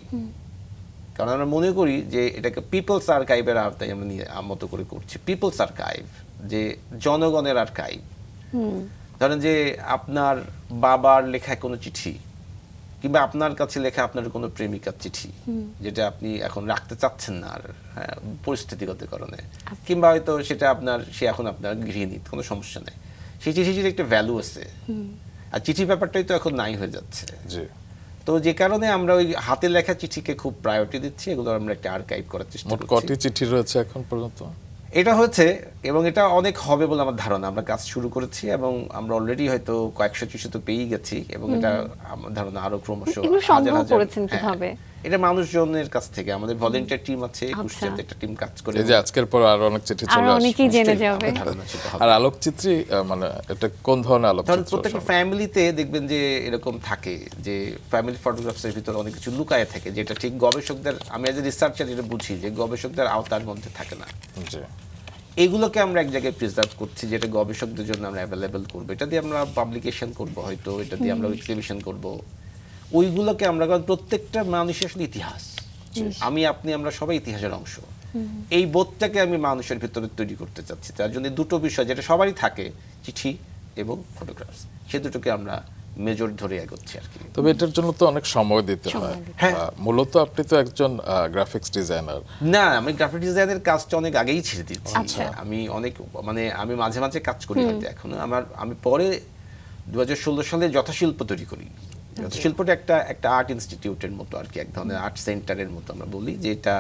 কারণ আমরা মনে করি যে এটাকে পিপলস আর্কাইভের আওতায় আমরা নিয়ে মতো করে করছি। পিপলস আর্কাইভ, যে জনগণের আর্কাইভ। ধরেন যে আপনার বাবার লেখা কোনো চিঠি, কিংবা আপনার কাছে লেখা আপনার কোনো প্রেমিকার চিঠি, যেটা আপনি এখন রাখতে চাচ্ছেন না আর, হ্যাঁ, পরিস্থিতিগত কারণে, কিংবা হয়তো সেটা সে এখন আপনার গৃহিণী, কোনো সমস্যা নেই, সেই চিঠির একটা ভ্যালু আছে। আর চিঠি ব্যাপারটাই তো এখন নাই হয়ে যাচ্ছে। জি। তো যে কারণে আমরা ওই হাতে লেখা চিঠিকে খুব প্রায়োরিটি দিচ্ছি, এগুলো আমরা একটা আর্কাইভ করার চেষ্টা মোট করছি। কটি চিঠি রয়েছে এখন পর্যন্ত? এটা হচ্ছে, এবং এটা অনেক হবে বলে আমার ধারণা। আমরা কাজ শুরু করেছি এবং আমরা অলরেডি হয়তো কয়েকশো চিঠি তো পেয়েই গেছি, এবং এটা আমার ধারণা আরো ক্রমশ এগুলো হাজার সংগ্রহ হাজার। করেছেন কিভাবে? এটা মানুষজনের কাছ থেকে, আমাদের ভলেন্টিয়ার টিম আছে, কুষ্টিয়াতে একটা টিম কাজ করে। এই যে আজকের পর আরো অনেক চিঠি আরো চলে অনেকেই আসবে। জেনে নিশ্চয়ই যাবে। আমার ধারণা সেটা হবে। আর আলোকচিত্রী মানে এটা কোন ধরনের ধরেন আলোকচিত্র? প্রত্যেকটা ফ্যামিলিতে দেখবেন যে এরকম থাকে, যে ফ্যামিলি ফটোগ্রাফসের ভিতরে অনেক কিছু লুকায় থাকে, যেটা ঠিক গবেষকদের, আমি এজ এ রিসার্চার যেটা বুঝি, যে গবেষকদের আওতার মধ্যে থাকে না। জি। এগুলোকে আমরা এক জায়গায় প্রিজার্ভ করছি, যেটা গবেষকদের জন্য আমরা অ্যাভেলেবেল করবো। এটা দিয়ে আমরা পাবলিকেশন করব, হয়তো এটা দিয়ে আমরা এক্সিবিশন করব। ওইগুলোকে আমরা, কারণ প্রত্যেকটা মানুষের আসলে ইতিহাস, আমি আপনি আমরা সবাই ইতিহাসের অংশ। এই বোধটাকে আমি মানুষের ভিতরে তৈরি করতে চাচ্ছি। তার জন্য দুটো বিষয় যেটা সবারই থাকে, চিঠি এবং ফটোগ্রাফস, সে দুটোকে আমরা মেজর ধরে এগোচ্ছি আর কি। তবে এটার জন্য তো অনেক সময় দিতে হয়। হ্যাঁ। মূলত আপনি তো একজন গ্রাফিক্স ডিজাইনার। না, আমি গ্রাফিক ডিজাইনের কাজটা অনেক আগেই ছেড়ে দিচ্ছি। আমি অনেক, মানে আমি মাঝে মাঝে কাজ করি হয়তো এখনো। আমি পরে 2016 সালে যথাশিল্প তৈরি করি। যথাশিল্পটা একটা আর্ট ইনস্টিটিউটের মতো আর কি, এক ধরনের আর্ট সেন্টারের মতো আমরা বলি, যেটা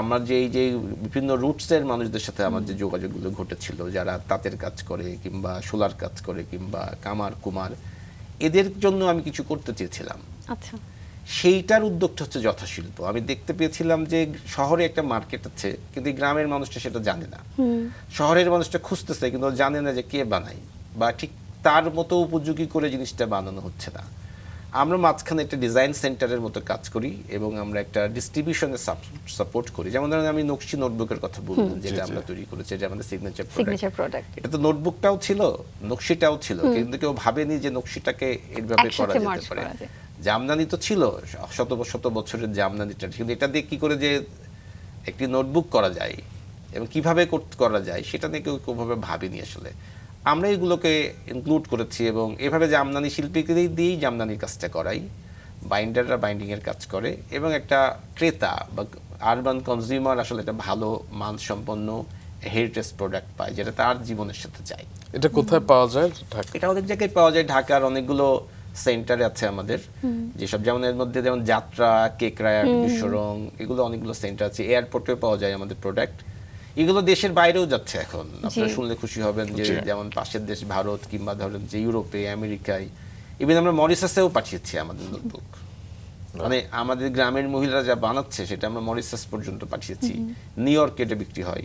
আমরা যে এই যে বিভিন্ন রুটসের মানুষদের সাথে আমার যে যোগাযোগগুলো ঘটেছিল, যারা তাঁতের কাজ করে, কিংবা শোলার কাজ করে, কিংবা কামার কুমার, এদের জন্য আমি কিছু করতে চেয়েছিলাম। আচ্ছা, সেইটার উদ্যোগটা হচ্ছে যথাশিল্প। আমি দেখতে পেয়েছিলাম যে শহরে একটা মার্কেট আছে, কিন্তু এই গ্রামের মানুষটা সেটা জানে না। শহরের মানুষটা খুঁজতেছে, কিন্তু ও জানে না যে কে বানায়, বা ঠিক তার মতো উপযোগী করে জিনিসটা বানানো হচ্ছে না। আমরা মাঝখানে একটা ডিজাইন সেন্টারের মতো কাজ করি, এবং আমরা একটা ডিস্ট্রিবিউশনের সাপোর্ট করি। যেমন ধরেন আমি নকশি নোটবুকের কথা বললাম, যেটা আমরা তৈরি করেছি, যেটা আমাদের সিগনেচার প্রোডাক্ট। এটা তো নোটবুকটাও ছিল, নকশিটাও ছিল, কিন্তু কেউ ভাবেনি যে নকশিটাকে এইভাবে করা যেতে পারে। জামদানি তো ছিল, শত শত বছরের জামদানিটা, কিন্তু এটা দিয়ে কি করে যে একটি নোটবুক করা যায় এবং কিভাবে করা যায়, সেটা নিয়ে কেউ কোনোভাবে ভাবেনি আসলে। আমরা এগুলোকে ইনক্লুড করেছি, এবং এভাবে জামদানি শিল্পীকে দিয়েই জামদানির কাজটা করাই। বাইন্ডাররা বাইন্ডিংয়ের কাজ করে, এবং একটা ক্রেতা বা আরবান কনজিউমার আসলে একটা ভালো মানসম্পন্ন হেরিটেজ প্রোডাক্ট পায়, যেটা তার জীবনের সাথে যায়। এটা কোথায় পাওয়া যায়? ঢাকা? এটা অনেক জায়গায় পাওয়া যায়। ঢাকার অনেকগুলো সেন্টারে আছে আমাদের, যেসব, যেমন এর মধ্যে যেমন যাত্রা, কেকরায়াট, বিশ্বরং, এগুলো অনেকগুলো সেন্টার আছে। এয়ারপোর্টেও পাওয়া যায় আমাদের প্রোডাক্ট। এগুলো দেশের বাইরেও যাচ্ছে এখন, আপনারা শুনলে খুশি হবেন যে যেমন পাশের দেশ ভারত, কিংবা ধরেন যে ইউরোপে, আমেরিকায়, ইভেন আমরা মরিসাসেও পাঠিয়েছি আমাদের নোটবুক। মানে আমাদের গ্রামের মহিলারা যা বানাচ্ছে সেটা আমরা মরিসাস পর্যন্ত পাঠিয়েছি। নিউ ইয়র্কে এটা বিক্রি হয়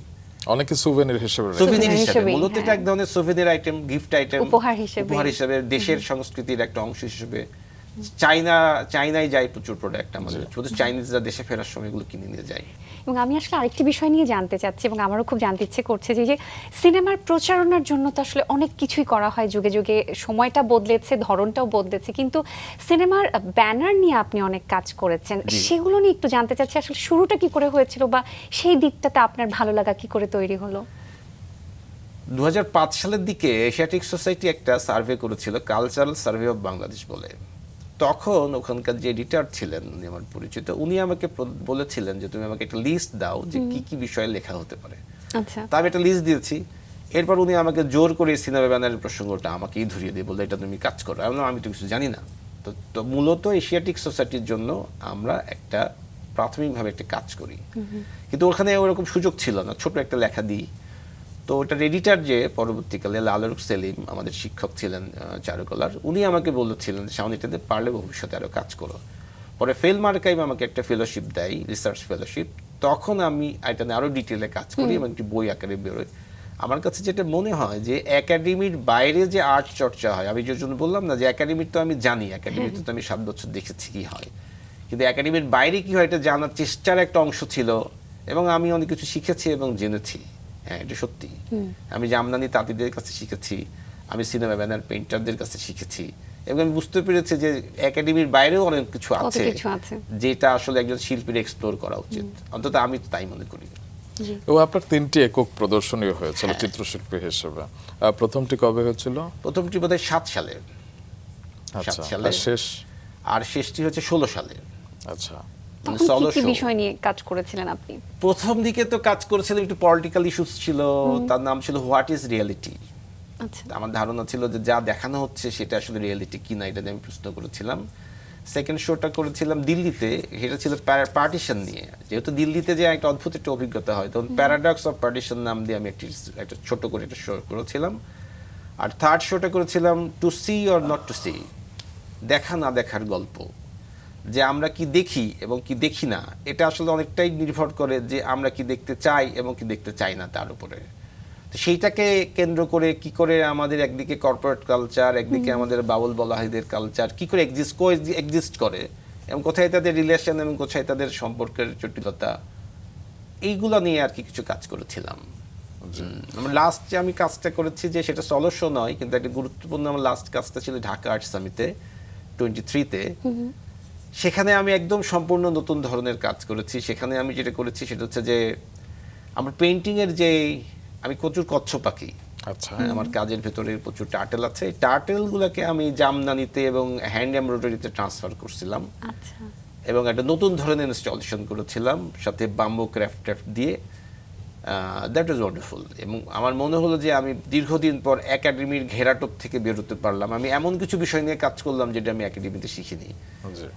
অনেকে সুভেনির হিসেবে রাখে। সুভেনির হিসেবে, হিসেবেই, মূলত এটা হ্যাঁ। এক ধরনের সুভেনির আইটেম, গিফট আইটেম, উপহার হিসেবে, দেশের সংস্কৃতির একটা অংশ হিসেবে। চাইনায় যায় প্রচুর প্রোডাক্ট আমাদের, শুধু চাইনিজরা দেশে ফেরার সময় এগুলো কিনে নিয়ে যায়। এবং আমি আসলে আরেকটি বিষয় নিয়ে জানতে চাচ্ছি, এবং আমারও খুব জানতে ইচ্ছে করছে, যে সিনেমার প্রচারণার জন্য তো আসলে অনেক কিছুই করা হয়, যুগে যুগে সময়টা বদলেছে, ধরনটাও বদলেছে, কিন্তু সিনেমার ব্যানার নিয়ে আপনি অনেক কাজ করেছেন, সেগুলো নিয়ে একটু জানতে চাচ্ছি। আসলে শুরুটা কি করে হয়েছিল, বা সেই দিকটাতে আপনার ভালো লাগা কি করে তৈরি হলো? 2005 সালের দিকে এশিয়াটিক সোসাইটি একটা সার্ভে করেছিল, কালচারাল সার্ভে অফ বাংলাদেশ বলে। তখন ওখানকার যে এডিটর ছিলেন, উনি আমার পরিচিত, উনি আমাকে বলেছিলেন যে তুমি আমাকে একটা লিস্ট দাও যে কি কি বিষয়ে লেখা হতে পারে। আচ্ছা, তা আমি একটা লিস্ট দিয়েছি। এরপর উনি আমাকে জোর করে সিনেমা ব্যানারের প্রসঙ্গটা আমাকেই ধরিয়ে দিয়ে বললো, এটা তুমি কাজ করো। আমি তো কিছু জানি না, তো মূলত এশিয়াটিক সোসাইটির জন্য আমরা একটা প্রাথমিকভাবে একটা কাজ করি, কিন্তু ওখানে ওরকম সুযোগ ছিল না, ছোট একটা লেখা দিই। তো ওটার এডিটার যে পরবর্তীকালে লালরুখ সেলিম আমাদের শিক্ষক ছিলেন চারুকলার, উনি আমাকে বলেছিলেন শাওন এটাতে পারলে ভবিষ্যতে আরও কাজ করো। পরে ফিল্ম আর্কাইভ আমাকে একটা ফেলোশিপ দেয়, রিসার্চ ফেলোশিপ, তখন আমি এটা নিয়ে আরও ডিটেলে কাজ করি এবং একটি বই আকারে বেরোয়। আমার কাছে যেটা মনে হয় যে একাডেমির বাইরে যে আর্ট চর্চা হয়, আমি যে জন্য বললাম না যে একাডেমির তো আমি জানি, একাডেমিতে তো আমি 7 বছর দেখেছি কি হয়, কিন্তু একাডেমির বাইরে কি হয় এটা জানার চেষ্টার একটা অংশ ছিল এবং আমি অনেক কিছু শিখেছি এবং জেনেছি। হ্যাঁ, এটা সত্যি। আমি জামদানি তাঁতিদের কাছে শিখেছি, আমি সিনেমা ব্যানার পেইন্টারদের কাছে শিখেছি এবং আমি বুঝতে পেরেছি যে একাডেমির বাইরেও অনেক কিছু আছে যেটা আসলে একজন শিল্পীর এক্সপ্লোর করা উচিত, অন্তত আমি তো তাই মনে করি। ও আপনার 3টি একক প্রদর্শনী হয়েছিল চিত্রশিল্পী হিসেবে। প্রথমটি কবে হয়েছিল? প্রথমটি বোধহয় 7 সালে। আচ্ছা, 7 সালে। আর শেষ? আর শেষটি হচ্ছে 16 সালে। আচ্ছা, তখন কি বিষয় নিয়ে কাজ করেছিলেন আপনি? প্রথম দিকে তো কাজ করেছিলাম একটু পলিটিক্যাল ইস্যুস ছিল, তার নাম ছিল হোয়াট ইজ রিয়েলিটি। আচ্ছা, আমার ধারণা ছিল যে যা দেখানো হচ্ছে সেটা আসলে রিয়েলিটি কিনা, এটা নিয়ে আমি প্রশ্ন করেছিলাম। সেকেন্ড শোটা করেছিলাম দিল্লিতে, সেটা ছিল পার্টিশন নিয়ে, যেহেতু দিল্লিতে যে একটা অদ্ভুত একটা অভিজ্ঞতা হয়, তখন প্যারাডক্স অফ পার্টিশন নাম দিয়ে আমি একটা ছোট করে একটা শো করেছিলাম। আর থার্ড শোটা করেছিলাম to see or not to see, দেখা না দেখার গল্প, যে আমরা কি দেখি এবং কি দেখি না এটা আসলে অনেকটাই নির্ভর করে যে আমরা কি দেখতে চাই এবং কি দেখতে চাই না তার উপরে। তো সেইটাকে কেন্দ্র করে কি করে আমাদের একদিকে কর্পোরেট কালচার, একদিকে আমাদের বাউল বলাহিদের কালচার কি করে এক্সিস্ট করে এবং কোথায় তাদের রিলেশন এবং কোথায় তাদের সম্পর্কের জটিলতা, এইগুলো নিয়ে আর কি কিছু কাজ করেছিলাম। আমার লাস্ট যে আমি কাজটা করেছি যে সেটা সলো শো নয়, কিন্তু একটা গুরুত্বপূর্ণ আমার লাস্ট কাজটা ছিল ঢাকা আর্ট সামিটে 23-তে। সেখানে আমি একদম সম্পূর্ণ নতুন ধরনের কাজ করেছি। সেখানে আমি যেটা করেছি সেটা হচ্ছে যে আমার পেইন্টিংয়ের যে আমি প্রচুর কচ্ছপ আঁকি। আচ্ছা, আমার কাজের ভেতরে প্রচুর টার্টেল আছে, এই টার্টেলগুলোকে আমি জামদানিতে এবং হ্যান্ড এমব্রয়ডারিতে ট্রান্সফার করছিলাম। আচ্ছা, এবং একটা নতুন ধরনের ইনস্টলেশন করেছিলাম সাথে বাম্বু ক্রাফট দিয়ে। That was wonderful. এবং আমার মনে হলো যে আমি দীর্ঘদিন পর একাডেমির ঘেরাটোপ থেকে বেরোতে পারলাম। আমি এমন কিছু বিষয় নিয়ে কাজ করলাম যেটা আমি একাডেমিতে শিখিনি।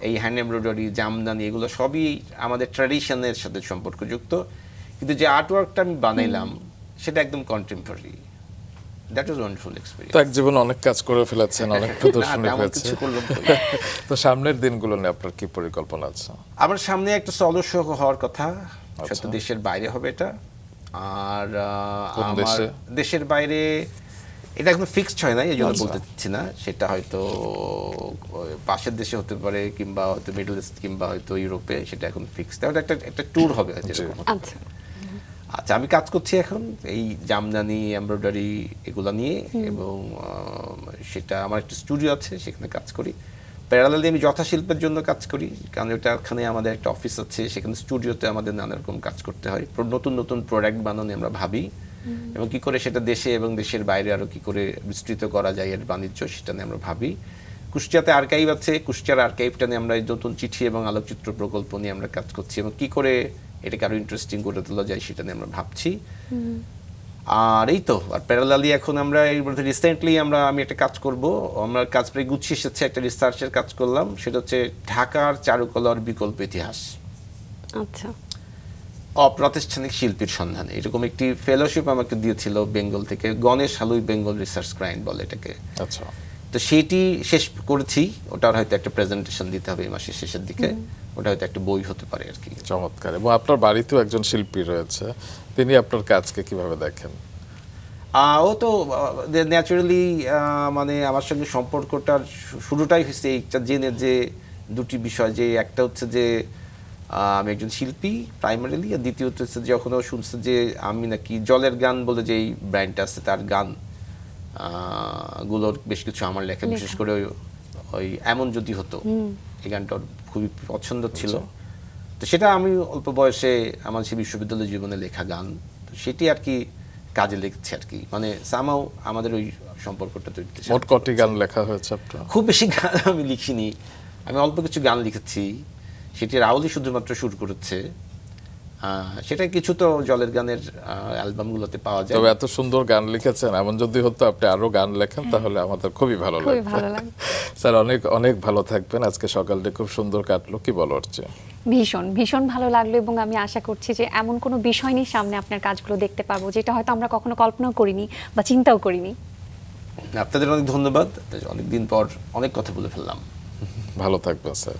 এই হ্যান্ড এমব্রয়ডারি, জামদানি, এগুলো সবই আমাদের ট্র্যাডিশনের সাথে সম্পর্কযুক্ত, কিন্তু যে আর্টওয়ার্কটা আমি বানাইলাম সেটা একদম contemporary. That was wonderful experience. তো এক জীবনে অনেক কাজ করে ফেলেছেন, অনেক প্রদর্শনী হয়েছে। তো সামনের দিনগুলো নিয়ে আপনার কি পরিকল্পনা আছে? আমার সামনে একটা সলো শো হওয়ার কথা, সেটা দেশের বাইরে হবে এটা। আর আমার দেশের বাইরে এটা এখন ফিক্সড হয় না, এই জন্য বলতে চাচ্ছি না। সেটা হয়তো পাশের দেশে হতে পারে, কিংবা হয়তো মিডল ইস্ট, কিংবা হয়তো ইউরোপে, সেটা এখন ফিক্সড। একটা ট্যুর হবে যেরকম। আচ্ছা, আমি কাজ করছি এখন এই জামদানি, এমব্রয়ডারি এগুলো নিয়ে, এবং সেটা আমার একটা স্টুডিও আছে, সেখানে কাজ করি। প্যারালালি আমি যথাশিল্পের জন্য কাজ করি, কারণ ওখানে আমাদের একটা অফিস আছে, সেখানে স্টুডিওতে আমাদের নানা রকম কাজ করতে হয়। নতুন নতুন প্রোডাক্ট বানানো আমরা ভাবি, এবং কি করে সেটা দেশে এবং দেশের বাইরে আরও কি করে বিস্তৃত করা যায় এর বাণিজ্য, সেটা নিয়ে আমরা ভাবি। কুষ্টিয়াতে আর্কাইভ আছে, কুষ্টিয়ার আর্কাইভটা নিয়ে আমরা এই নতুন চিঠি এবং আলোকচিত্র প্রকল্প নিয়ে আমরা কাজ করছি, এবং কি করে এটাকে আরো ইন্টারেস্টিং করে তোলা যায় সেটা নিয়ে আমরা ভাবছি। আর এই তো, আর প্যারালালি এখন আমরা রিসেন্টলি আমি একটা কাজ করব, আমার কাজ প্রায় গুছিয়ে এসেছে, একটা রিসার্চের কাজ করলাম, সেটা হচ্ছে ঢাকার চারুকলার বিকল্প ইতিহাস। আচ্ছা, অপ্রাতিষ্ঠানিক শিল্পীর সন্ধানে, এরকম একটি ফেলোশিপ আমাকে দিয়েছিল বেঙ্গল থেকে, গণেশ হালুই বেঙ্গল রিসার্চ গ্রান্ট বলে এটাকে। আচ্ছা, তো সেটি শেষ করেছি, ওটার হয়তো একটা প্রেজেন্টেশন দিতে হবে এই মাসের শেষের দিকে, ওটা হয়তো একটা বই হতে পারে আর কি। চমৎকার। এবং আপনার বাড়িতেও একজন শিল্পী রয়েছে, তিনি আপনার কাজকে কিভাবে দেখেন? ও তো ন্যাচারালি মানে আমার সঙ্গে সম্পর্কটার শুরুটাই হয়েছে এইটা জেনে, যে দুটি বিষয়, যে একটা হচ্ছে যে আমি একজন শিল্পী প্রাইমারিলি, আর দ্বিতীয়ত হচ্ছে যখন ও শুনছে যে আমি নাকি জলের গান বলে যেই ব্র্যান্ডটা আছে তার গান গুলোর বেশ কিছু আমার লেখা, বিশেষ করে ওই এমন যদি হতো, এই গানটা খুবই পছন্দ ছিল। তো সেটা আমি অল্প বয়সে আমার সেই বিশ্ববিদ্যালয় জীবনে লেখা গান, তো সেটি আর কি কাজে লেগেছে আর কি, মানে সামাও আমাদের ওই সম্পর্কটা তৈরি। মোট কটি গান লেখা হয়েছে আপনার? খুব বেশি গান আমি লিখিনি, আমি অল্প কিছু গান লিখেছি, সেটি রাহুলই শুধুমাত্র সুর করেছে। সেটা কিছু তো জলের গানের অ্যালবামগুলোতে পাওয়া যায়। তবে এত সুন্দর গান লিখেছেন, এমন যদি হতো আপনি আরো গান লেখেন তাহলে আমাদের খুবই ভালো খুবই লাগবে। ভালো লাগে। স্যার অনেক অনেক ভালো থাকবেন, আজকে সকালটা খুব সুন্দর কাটলো, কি বলো হচ্ছে? ভীষণ ভীষণ ভালো লাগলো, এবং আমি আশা করছি যে এমন কোনো বিষয় নিয়ে সামনে আপনার কাজগুলো দেখতে পারবো যেটা হয়তো আমরা কখনো কল্পনাও করিনি বা চিন্তাও করিনি। আপনাদের অনেক ধন্যবাদ, অনেকদিন পর অনেক কথা বলে ফেললাম। ভালো থাকবেন স্যার।